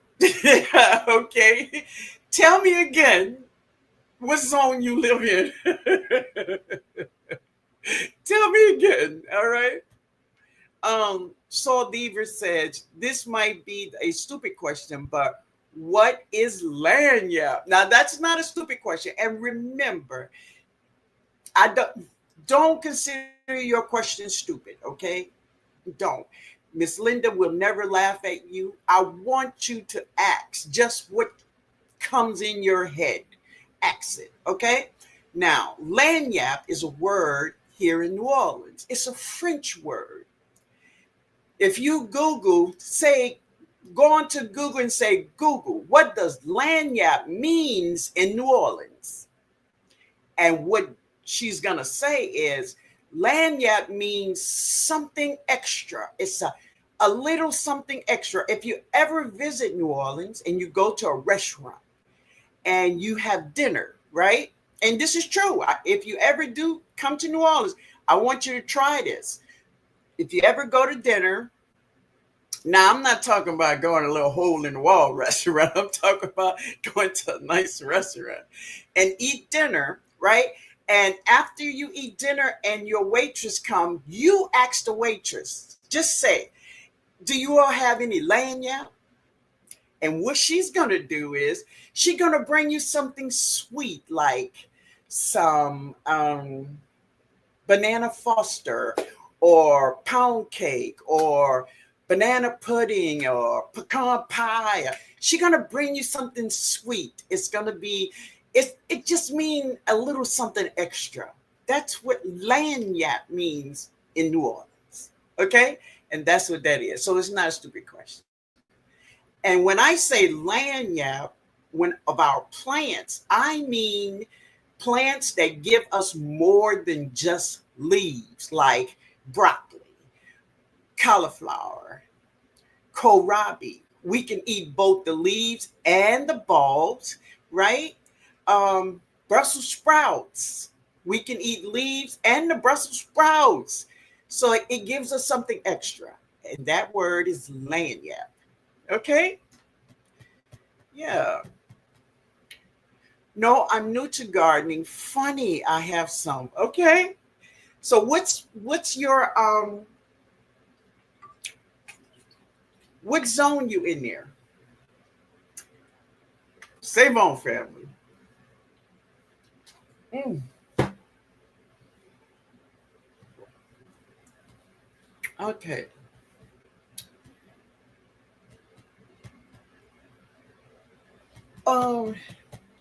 Okay. Tell me again, what zone you live in? Tell me again. All right. Saul Deaver said, this might be a stupid question, but what is lanyard? Now that's not a stupid question. And remember, I don't consider your question stupid, okay? Don't. Miss Linda will never laugh at you. I want you to ask just what comes in your head. Ask it, okay? Now, lagniappe is a word here in New Orleans. It's a French word. If you Google, go on to Google and say, Google, what does lagniappe means in New Orleans? And what she's going to say is, lagniappe means something extra. It's a little something extra. If you ever visit New Orleans and you go to a restaurant and you have dinner, right? And this is true. If you ever do come to New Orleans, I want you to try this. If you ever go to dinner, now I'm not talking about going to a little hole in the wall restaurant. I'm talking about going to a nice restaurant and eat dinner, right? And after you eat dinner and your waitress come, you ask the waitress, just say, do you all have any lagniappe? And what she's going to do is she's going to bring you something sweet, like some banana foster or pound cake or banana pudding or pecan pie. She's gonna bring you something sweet. It's gonna be, it just means a little something extra. That's what lanyard means in New Orleans. Okay? And that's what that is. So it's not a stupid question. And when I say lanyard, when of our plants, I mean plants that give us more than just leaves, like broccoli, cauliflower, kohlrabi. We can eat both the leaves and the bulbs, right? Brussels sprouts. We can eat leaves and the Brussels sprouts. So it gives us something extra. And that word is lanyard. Okay? Yeah. No, I'm new to gardening. Funny, I have some. Okay. So what's your what zone you in there? Save on, family. Mm, okay. Um,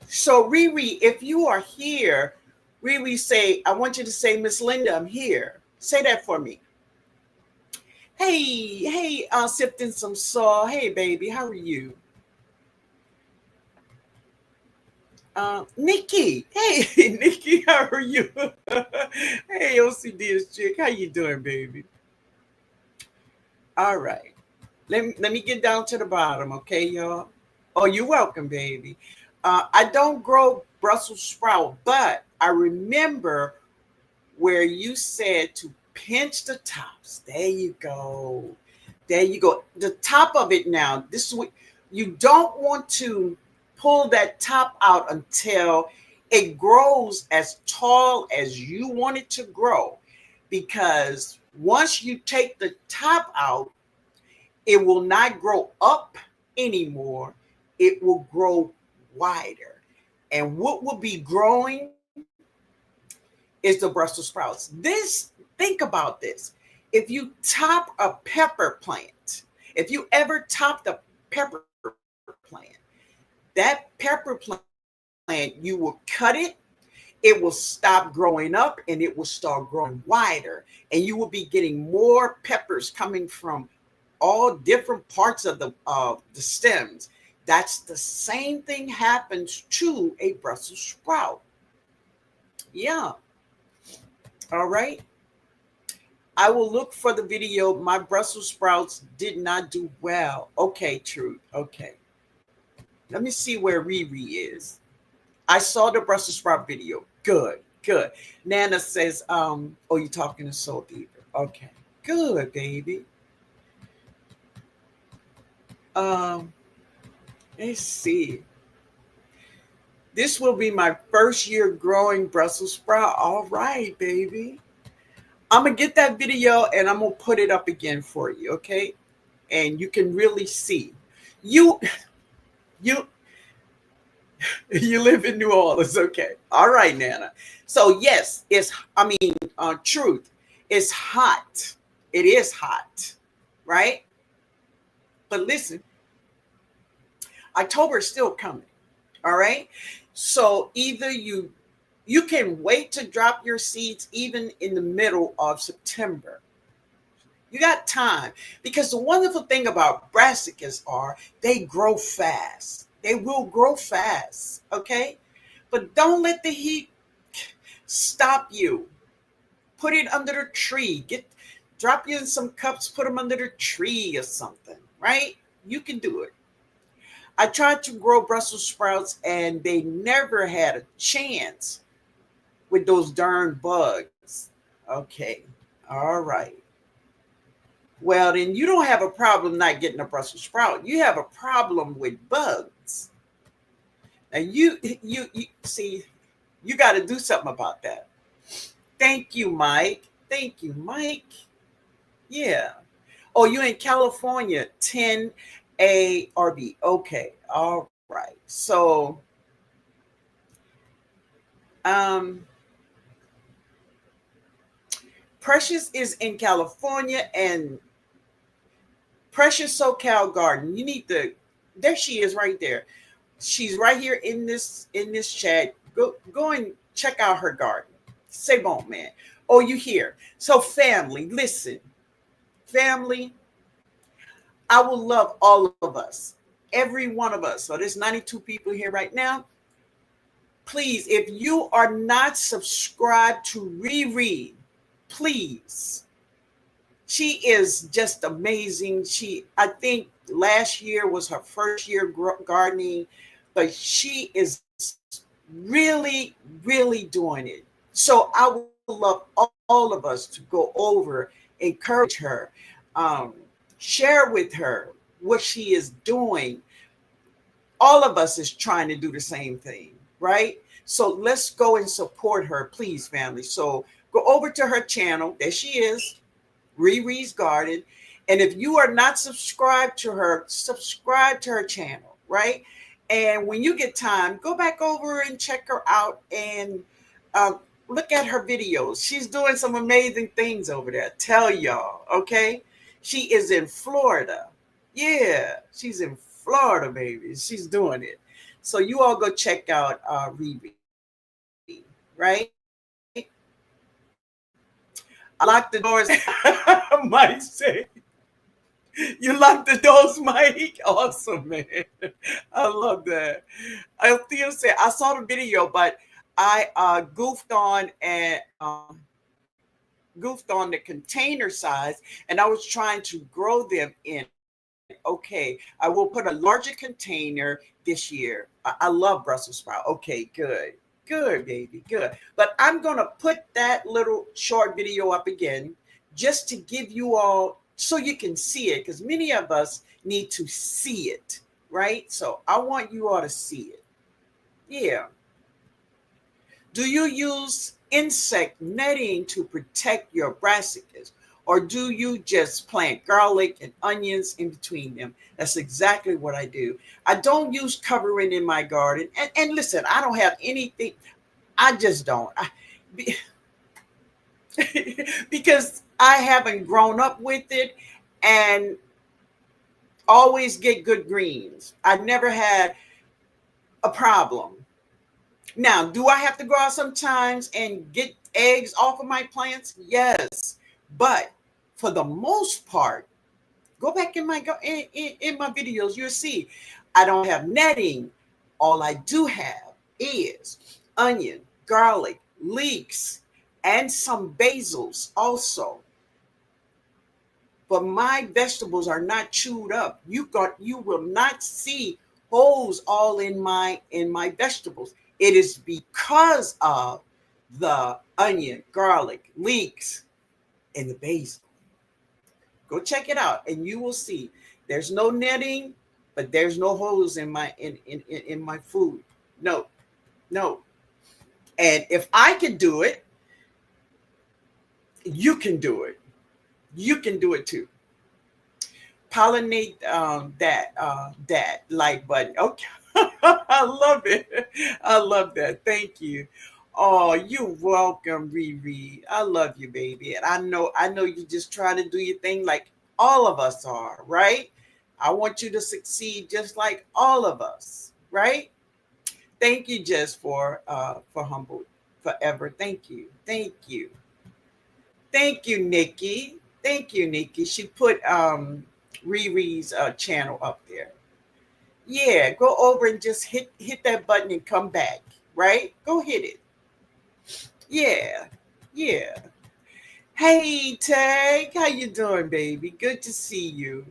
so Riri, if you are here, Riri say, I want you to say, Miss Linda, I'm here. Say that for me. Hey, hey, sifting some saw. Hey, baby, how are you? Nikki. Hey, Nikki, how are you? Hey, OCD's chick, how you doing, baby? All right. Let me get down to the bottom, okay, y'all? Oh, you're welcome, baby. I don't grow Brussels sprout, but I remember where you said to pinch the tops. There you go. There you go. The top of it now. This is what you don't want to pull that top out until it grows as tall as you want it to grow. Because once you take the top out, it will not grow up anymore. It will grow wider. And what will be growing is the Brussels sprouts. This, think about this. If you top a pepper plant, if you ever top the pepper plant, that pepper plant, you will cut it, it will stop growing up and it will start growing wider. And you will be getting more peppers coming from all different parts of the stems. That's the same thing happens to a Brussels sprout. Yeah. All right. I will look for the video. My Brussels sprouts did not do well. Okay, Truth. Okay. Let me see where Riri is. I saw the Brussels sprout video. Good, good. Nana says, oh, you're talking to Soul Beaver. Okay. Good, baby. Um, let's see. This will be my first year growing Brussels sprout. All right, baby. I'm gonna get that video and I'm gonna put it up again for you, okay? And you can really see. You you you live in New Orleans, okay? All right, Nana. So yes, it's truth. It's hot. It is hot, right? But listen, October is still coming. All right. So either you can wait to drop your seeds even in the middle of September. You got time because the wonderful thing about brassicas are they grow fast. They will grow fast. Okay. But don't let the heat stop you. Put it under the tree. Drop you in some cups, put them under the tree or something, right? You can do it. I tried to grow Brussels sprouts and they never had a chance with those darn bugs. Okay. All right. Well, then you don't have a problem not getting a Brussels sprout. You have a problem with bugs. Now you see, you got to do something about that. Thank you, Mike. Thank you, Mike. Yeah. Oh, you in California, 10A or B. Okay. All right. So Um, Precious is in California, and Precious SoCal Garden. You need to. There she is, right there. She's right here in this chat. Go and check out her garden. C'est bon, man. Oh, you here? So, family, listen, family. I will love all of us, every one of us. So there's 92 people here right now. Please, if you are not subscribed to Riri, please. She is just amazing. I think last year was her first year gardening, but she is really, really doing it. So I would love all of us to go over, encourage her, um, share with her what she is doing. All of us is trying to do the same thing, right? So let's go and support her, please, family. So go over to her channel. There she is, Riri's Garden. And if you are not subscribed to her, subscribe to her channel, right? And when you get time, go back over and check her out and uh, look at her videos. She's doing some amazing things over there. Tell y'all, okay? She is in Florida. Yeah, she's in Florida, baby. She's doing it. So you all go check out Riri, right? I locked the doors. Mike say, you locked the doors, Mike. Awesome, man. I love that. Theo said, I saw the video, but I goofed on the container size, and I was trying to grow them in. Okay, I will put a larger container this year. I love Brussels sprout. Okay, good, baby, good. But I'm gonna put that little short video up again, just to give you all so you can see it, because many of us need to see it, right? So I want you all to see it. Yeah. Do you use insect netting to protect your brassicas? Or do you just plant garlic and onions in between them? That's exactly what I do. I don't use covering in my garden. And listen, I don't have anything. I just don't. Because I haven't grown up with it and always get good greens. I never had a problem. Now, do I have to go out sometimes and get eggs off of my plants? Yes. But for the most part, go back in my videos, you'll see I don't have netting. All I do have is onion, garlic, leeks, and some basils also. But my vegetables are not chewed up. You will not see holes all in my vegetables. It is because of the onion, garlic, leeks, and the basil. Go check it out, and you will see. There's no netting, but there's no holes in my food. No, no. And if I can do it, you can do it. You can do it too. Pollinate that like button. Okay. I love it. I love that. Thank you. Oh, you're welcome, Riri. I love you, baby. And I know you're just trying to do your thing like all of us are, right? I want you to succeed just like all of us, right? Thank you, Jess, for humble forever. Thank you. Thank you. Thank you, Nikki. Thank you, Nikki. She put Riri's channel up there. Yeah, go over and just hit that button and come back, right? Go hit it. Yeah, yeah. Hey, Tag, how you doing, baby? Good to see you.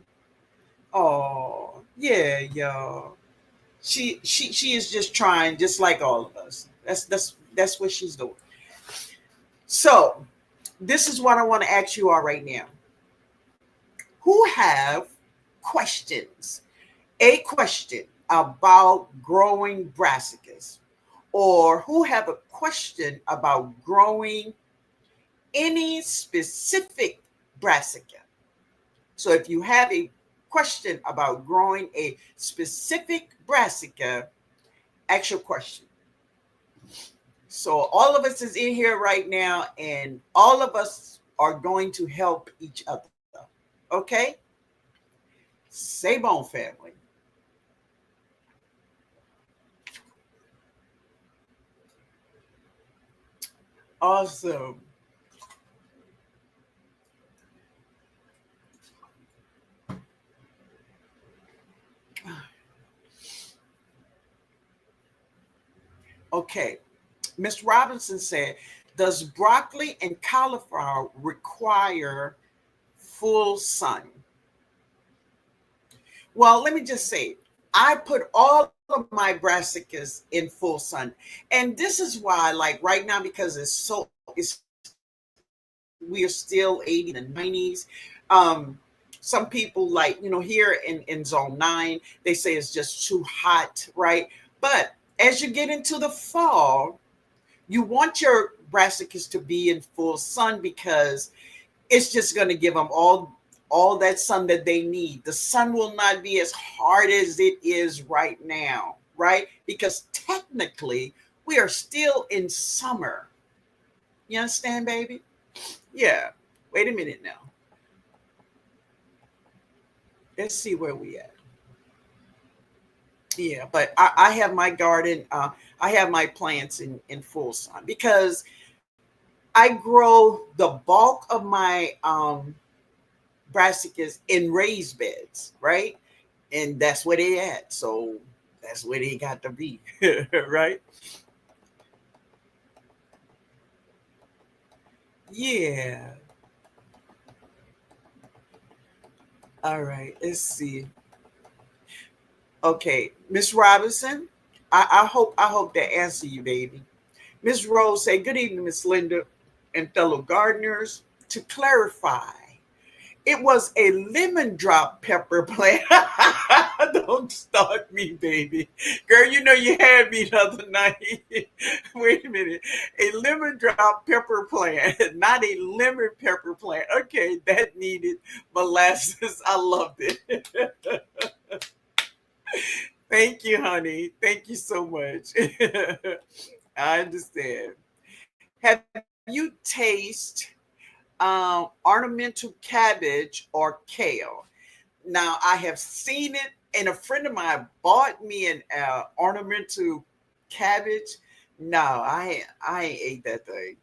Oh, yeah, y'all. She is just trying, just like all of us. That's what she's doing. So, this is what I want to ask you all right now. Who have questions? A question about growing brassicas, or who have a question about growing any specific brassica. So if you have a question about growing a specific brassica, ask your question. So all of us is in here right now, and all of us are going to help each other. Okay? Say bon, family. Awesome. Okay. Miss Robinson said, does broccoli and cauliflower require full sun? Well, let me just say, I put all of my brassicas in full sun. And this is why, like right now, because it's we are still 80 and 90s. Some people like, here in zone 9, they say it's just too hot, right? But as you get into the fall, you want your brassicas to be in full sun because it's just going to give them all that sun that they need. The sun will not be as hard as it is right now, right? Because technically we are still in summer. You understand, baby? Yeah. Wait a minute now. Let's see where we at. Yeah, but I have my garden. I have my plants in full sun because I grow the bulk of my brassicas in raised beds, right? And that's where they at. So that's where they got to be, right? Yeah. All right. Let's see. Okay, Miss Robinson. I hope that answer you, baby. Miss Rose say, good evening, Miss Linda and fellow gardeners. To clarify, it was a lemon drop pepper plant. Don't start me, baby. Girl, you know you had me the other night. Wait a minute. A lemon drop pepper plant, not a lemon pepper plant. Okay, that needed molasses. I loved it. Thank you, honey. Thank you so much. I understand. Have you tasted ornamental cabbage or kale? Now, I have seen it, and a friend of mine bought me an ornamental cabbage. No, I ain't ate that thing.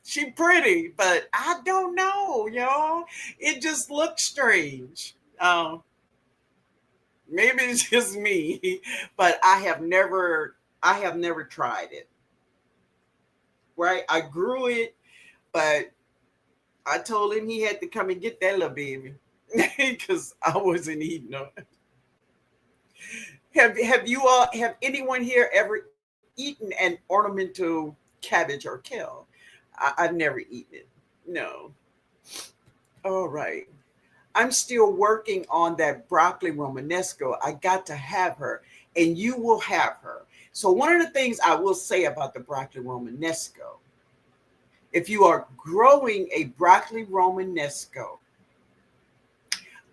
She pretty, but I don't know, y'all. It just looks strange. Maybe it's just me, but I have never tried it. Right? I grew it, but I told him he had to come and get that little baby because I wasn't eating them. Have anyone here ever eaten an ornamental cabbage or kale? I've never eaten it. No. All right. I'm still working on that broccoli romanesco. I got to have her, and you will have her. So one of the things I will say about the broccoli romanesco, if you are growing a broccoli romanesco,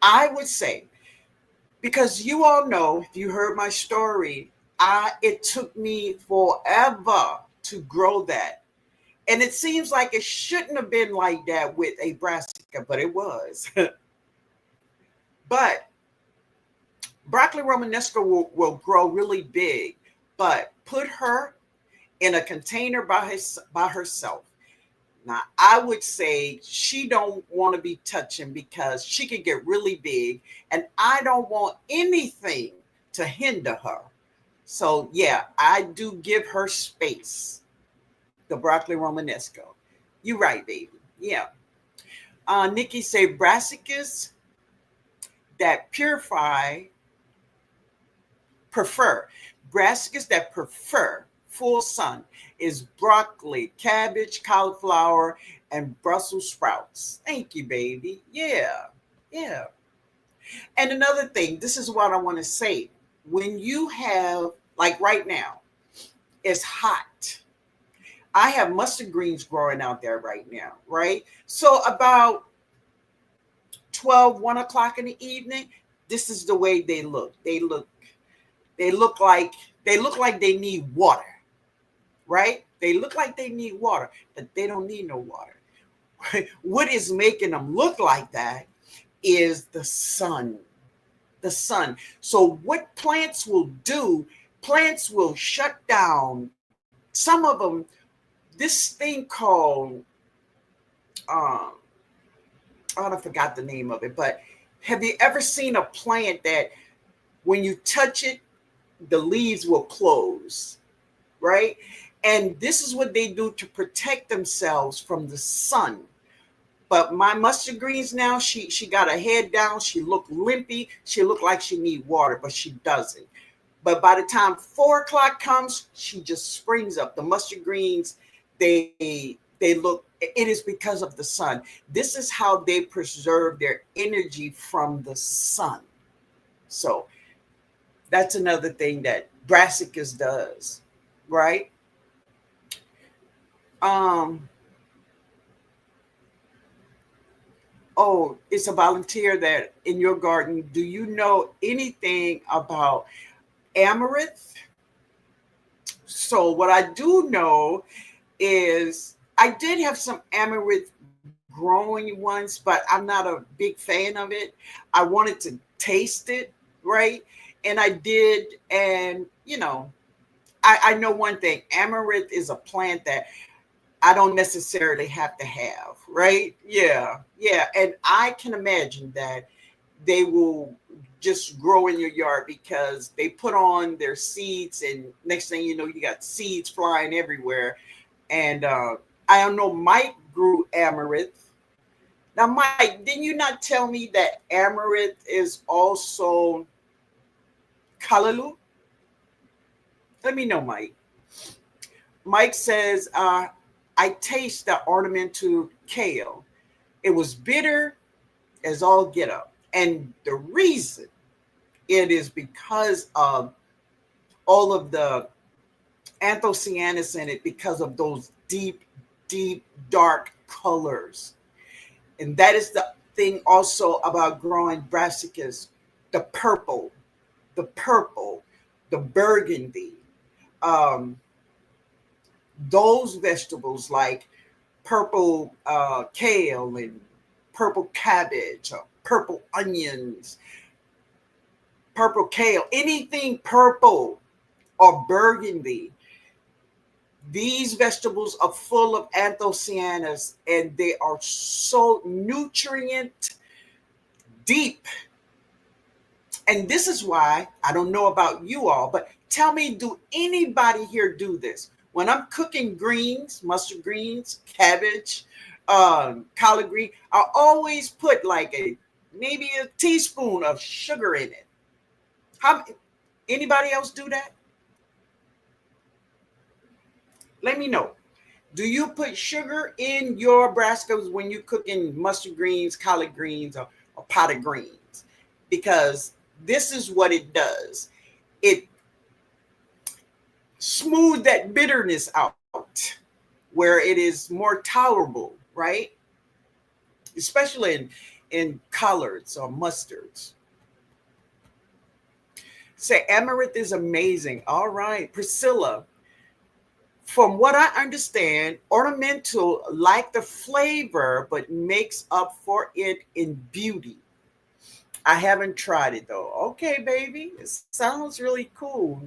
I would say, because you all know, if you heard my story, it took me forever to grow that. And it seems like it shouldn't have been like that with a brassica, but it was. But broccoli romanesco will grow really big, but put her in a container by herself. Now, I would say she don't want to be touching because she could get really big, and I don't want anything to hinder her. So yeah, I do give her space. The broccoli romanesco. You're right, baby. Yeah. Nikki say brassicas that prefer brassicas that prefer full sun is broccoli, cabbage, cauliflower, and Brussels sprouts. Thank you, baby. Yeah, yeah. And another thing, this is what I want to say. When you have, like right now, it's hot. I have mustard greens growing out there right now, right? So about 1 o'clock in the evening, this is the way they look. They look like they need water. right? They look like they need water, but they don't need no water. What is making them look like that is the sun. The sun. So what plants will do, plants will shut down some of them. This thing called um I forgot the name of it, but have you ever seen a plant that when you touch it, the leaves will close, right? And this is what they do to protect themselves from the sun. But my mustard greens now, she got her head down. She looked limpy. She looked like she need water, but she doesn't. But by the time 4 o'clock comes, she just springs up. The mustard greens, they look. It is because of the sun. This is how they preserve their energy from the sun. So that's another thing that Brassicas does, right? Um, oh, it's a volunteer that in your garden. Do you know anything about amaranth? So what I do know is I did have some amaranth growing once, but I'm not a big fan of it. I wanted to taste it, right? And I did, and I know one thing. Amaranth is a plant that I don't necessarily have to have, right? Yeah, yeah. And I can imagine that they will just grow in your yard because they put on their seeds, and next thing you know, you got seeds flying everywhere. And I don't know, Mike grew amaranth. Now, Mike, didn't you not tell me that amaranth is also callaloo? Let me know, Mike. Mike says, I taste the ornamental kale. It was bitter as all get up. And the reason it is because of all of the anthocyanins in it, because of those deep, deep, dark colors. And that is the thing also about growing brassicas, the purple, the purple, the burgundy. Um, those vegetables like purple kale and purple cabbage, or purple onions, purple kale, anything purple or burgundy. These vegetables are full of anthocyanins and they are so nutrient deep. And this is why I don't know about you all, but tell me, do anybody here do this? When I'm cooking greens, mustard greens, cabbage, collard green, I always put like maybe a teaspoon of sugar in it. How anybody else do that? Let me know. Do you put sugar in your brassicas when you cook in mustard greens, collard greens, or pot of greens? Because this is what it does. It smooths that bitterness out where it is more tolerable, right? Especially in collards or mustards. Say amaranth is amazing. All right, Priscilla. From what I understand, ornamental like the flavor, but makes up for it in beauty. I haven't tried it though. Okay, baby, it sounds really cool.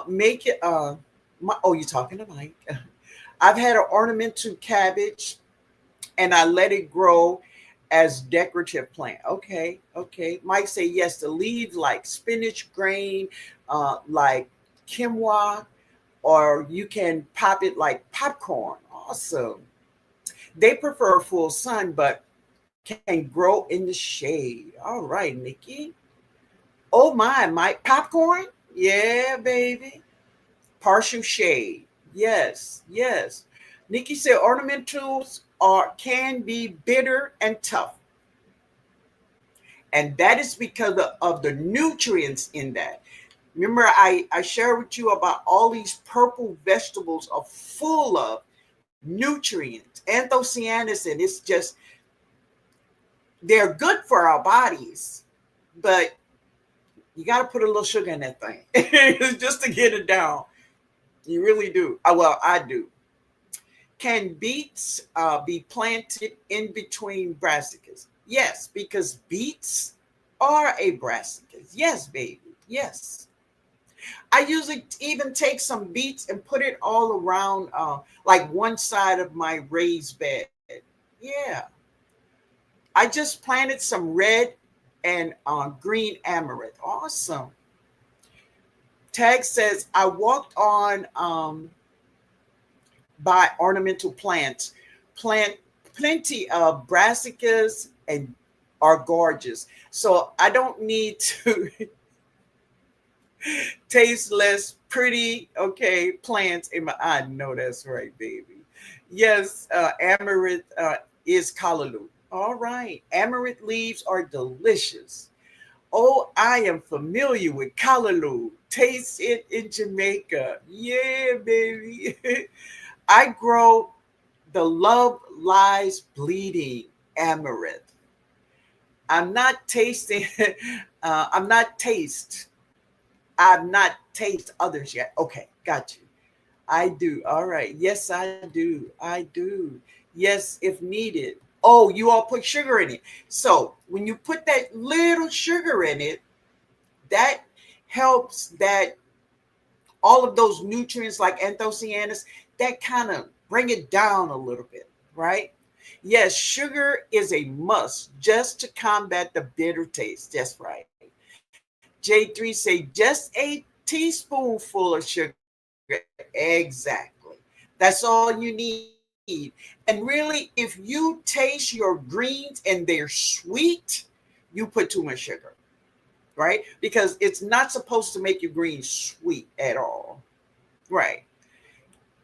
Make it. Oh, you're talking to Mike. I've had an ornamental cabbage, and I let it grow as decorative plant. Okay, okay. Mike say yes. The leaves like spinach grain, like quinoa, or you can pop it like popcorn. Awesome. They prefer full sun, but can grow in the shade. All right, Nikki. Oh my, Mike, popcorn? Yeah, baby. Partial shade. Yes, yes. Nikki said ornamentals are can be bitter and tough. And that is because of the nutrients in that. Remember, I shared with you about all these purple vegetables are full of nutrients, anthocyanins, and it's just, they're good for our bodies, but you got to put a little sugar in that thing just to get it down. You really do. Well, I do. Can beets be planted in between brassicas? Yes, because beets are a brassicas. Yes, baby. Yes. I usually even take some beets and put it all around, like one side of my raised bed. Yeah. I just planted some red and green amaranth. Awesome. Tag says, I walked on by ornamental plants, plant plenty of brassicas and are gorgeous. So I don't need to taste less pretty, okay, plants in my. I know that's right, baby. Yes, amaranth is callaloo. All right, amaranth leaves are delicious. Oh, I am familiar with callaloo. Taste it in Jamaica. Yeah, baby. I grow the love lies bleeding amaranth. I'm not tasting. I'm not taste. I've not tasted others yet. Okay, got you. I do. All right. Yes, I do. I do. Yes, if needed. Oh, you all put sugar in it. So when you put that little sugar in it, that helps that all of those nutrients like anthocyanins, that kind of bring it down a little bit, right? Yes, sugar is a must just to combat the bitter taste. That's right. J3 say just a teaspoonful of sugar. Exactly. That's all you need. And really, if you taste your greens and they're sweet, you put too much sugar, right? Because it's not supposed to make your greens sweet at all. Right.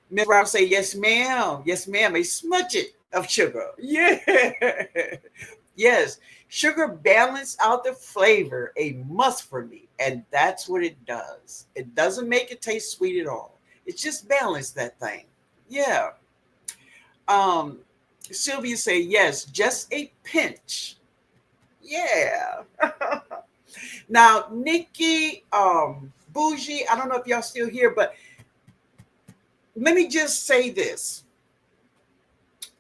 Miss Brown say, yes, ma'am. Yes, ma'am. A smudget of sugar. Yeah. Yes. Sugar balance out the flavor, a must for me. And that's what it does. It doesn't make it taste sweet at all. It's just balance that thing. Yeah. Um, Sylvia say, yes, just a pinch. Yeah. Now, Nikki, Bougie, I don't know if y'all still here, but let me just say this.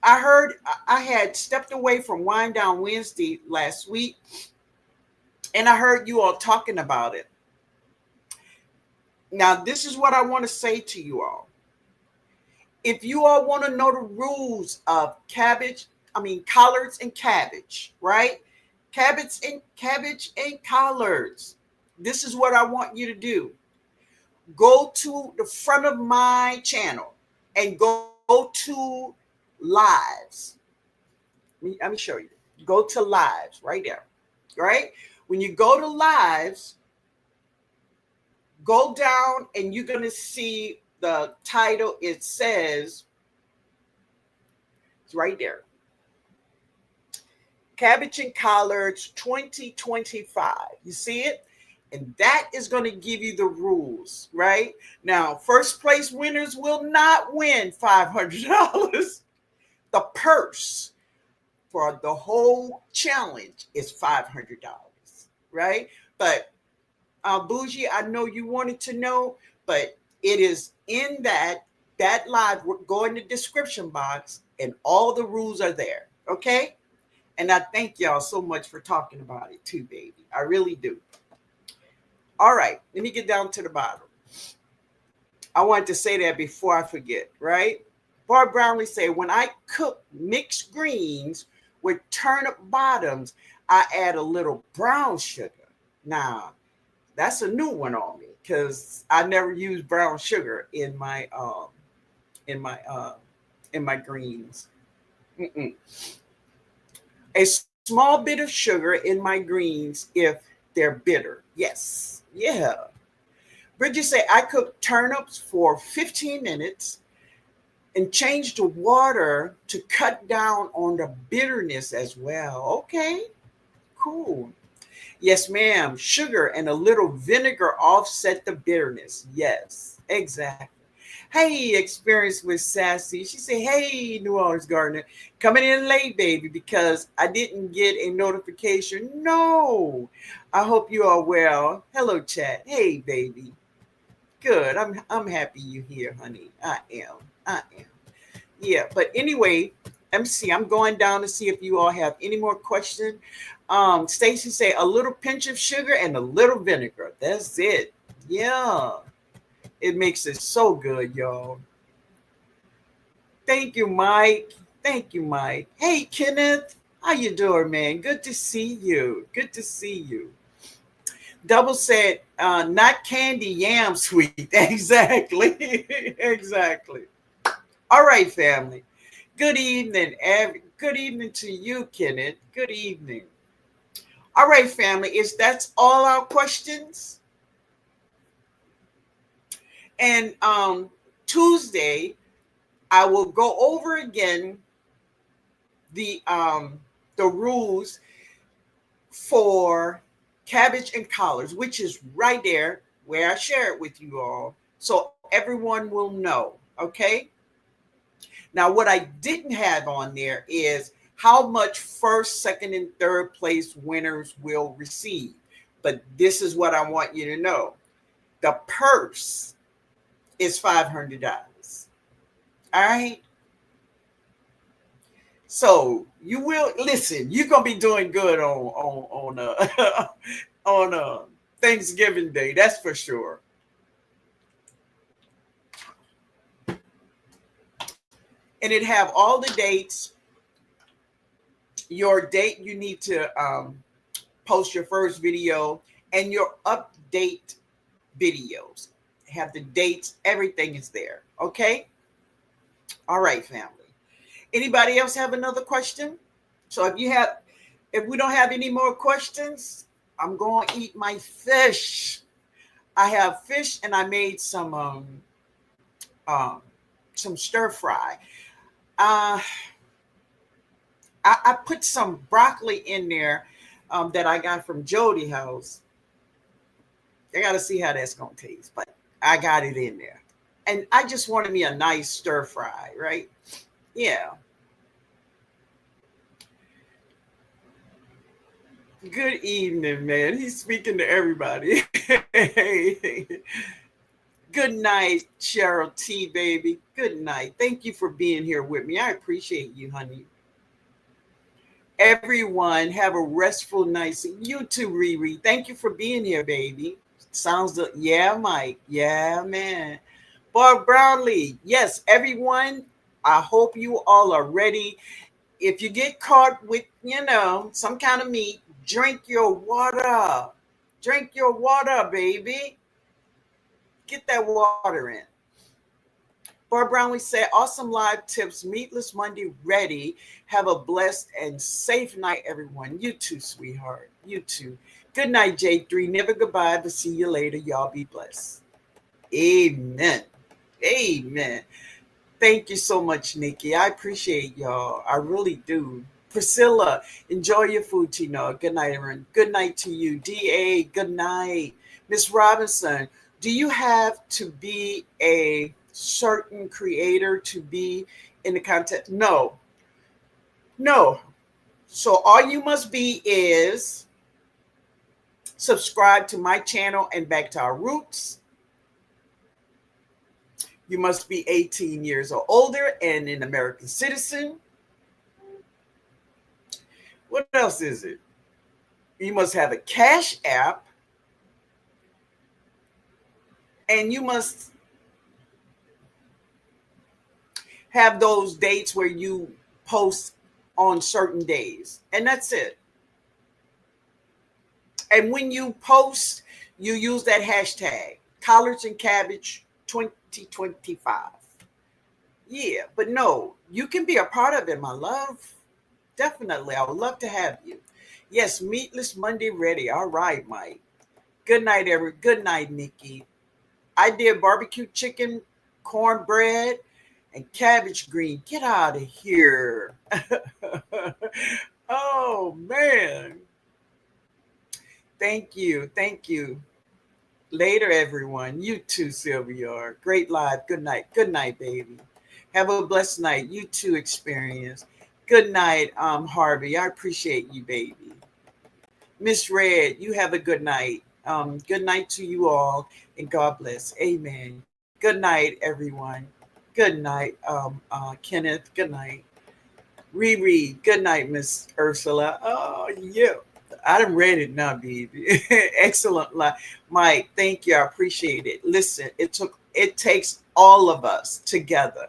I heard I had stepped away from Wine Down Wednesday last week, and I heard you all talking about it. Now, this is what I want to say to you all. If you all want to know the rules of collards and cabbage, right? Cabbage and collards. This is what I want you to do. Go to the front of my channel and go to lives. Let me show you. Go to lives right there. Right? When you go to lives, go down and you're going to see the title. It says, it's right there. Cabbage and Collards 2025. You see it? And that is going to give you the rules, right? Now, first place winners will not win $500. The purse for the whole challenge is $500, right? But Bougie, I know you wanted to know, but it is in that live. Go in the description box, and all the rules are there, okay? And I thank y'all so much for talking about it too, baby. I really do. All right, let me get down to the bottom. I wanted to say that before I forget, right? Barb Brownlee say, when I cook mixed greens with turnip bottoms, I add a little brown sugar. Now, that's a new one on me because I never use brown sugar in my in my uh, in my greens. Mm-mm. A small bit of sugar in my greens if they're bitter. Yes. Yeah. Bridget say, I cook turnips for 15 minutes and change the water to cut down on the bitterness as well. Okay, cool. Yes, ma'am. Sugar and a little vinegar offset the bitterness. Yes, exactly. Hey, experience with Sassy. She said, hey, New Orleans Gardener, coming in late, baby, because I didn't get a notification. No, I hope you are well. Hello, chat. Hey, baby. Good. I'm happy you're here, honey. I am. I am. Yeah. But anyway, let me see. I'm going down to see if you all have any more questions. Stacy say a little pinch of sugar and a little vinegar. That's it. Yeah. It makes it so good, y'all. Thank you, Mike. Thank you, Mike. Hey, Kenneth. How you doing, man? Good to see you. Good to see you. Double said, not candy, yam sweet. Exactly. Exactly. All right, family. Good evening. Good evening to you, Kenneth. Good evening. All right, family. That's all our questions? And Tuesday, I will go over again the rules for cabbage and collards, which is right there where I share it with you all, so everyone will know. Okay. Now, what I didn't have on there is how much first, second, and third place winners will receive. But this is what I want you to know: the purse is $500. All right. So you will listen. You're gonna be doing good on on Thanksgiving Day. That's for sure. And it have all the dates. Your date you need to post your first video and your update videos. Have the dates. Everything is there. Okay. All right, family. Anybody else have another question? So if we don't have any more questions, I'm going to eat my fish. I have fish and I made some stir fry. I put some broccoli in there that I got from Jody House. I got to see how that's going to taste, but I got it in there. And I just wanted me a nice stir fry, right? Yeah. Good evening, man. He's speaking to everybody. Good night, Cheryl T, baby. Good night. Thank you for being here with me. I appreciate you, honey. Everyone, have a restful night. You too, Riri. Thank you for being here, baby. Sounds good. Yeah, Mike. Yeah, man. Barb Brownlee. Yes, everyone. I hope you all are ready. If you get caught with, some kind of meat, drink your water. Drink your water, baby. Get that water in. Barb Brownlee said, awesome live tips. Meatless Monday ready. Have a blessed and safe night, everyone. You too, sweetheart. You too. Good night, J3. Never goodbye, but see you later. Y'all be blessed. Amen. Amen. Thank you so much, Nikki. I appreciate y'all. I really do. Priscilla, enjoy your food, TNOG. Good night, everyone. Good night to you. DA, good night. Miss Robinson, do you have to be a certain creator to be in the content? No. No. So all you must be is subscribe to my channel and Back to Our Roots. You must be 18 years or older and an American citizen. What else is it? You must have a Cash App. And you must have those dates where you post on certain days. And that's it. And when you post, you use that hashtag, Collards and Cabbage 2025. Yeah, but no, you can be a part of it, my love. Definitely. I would love to have you. Yes, Meatless Monday ready. All right, Mike. Good night, everyone. Good night, Nikki. I did barbecue chicken, cornbread, and cabbage green. Get out of here. Oh, man. Thank you. Thank you. Later, everyone. You too, Sylvia. Great live. Good night. Good night, baby. Have a blessed night. You too, Experience. Good night, Harvey. I appreciate you, baby. Miss Red, you have a good night. Good night to you all, and God bless. Amen. Good night, everyone. Good night, Kenneth. Good night, Riri. Good night, Miss Ursula. Oh, yeah. I done read it now, baby. Excellent. Mike, thank you. I appreciate it. Listen, it takes all of us together.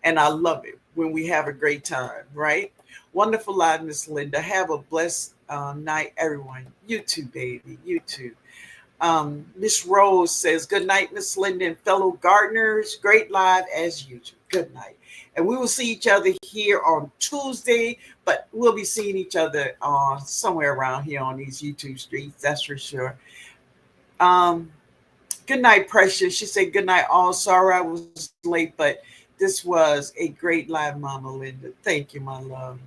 And I love it when we have a great time, right? Wonderful live, Miss Linda. Have a blessed night, everyone. You too, baby. You too. Miss Rose says, good night, Miss Linda and fellow gardeners. Great live as usual. Good night. And we will see each other here on Tuesday, but we'll be seeing each other somewhere around here on these YouTube streets. That's for sure. Um, Good night, Precious. She said, good night, all. Sorry I was late, but this was a great live, Mama Linda. Thank you, my love.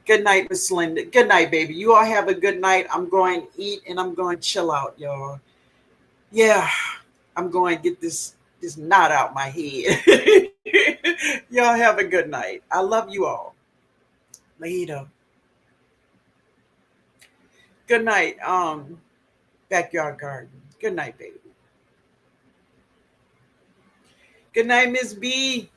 Good night, Miss Linda. Good night, baby. You all have a good night. I'm going to eat and I'm going to chill out, y'all. Yeah, I'm going to get this knot out my head. Y'all have a good night. I love you all. Later. Good night, backyard garden. Good night, baby. Good night, Miss B.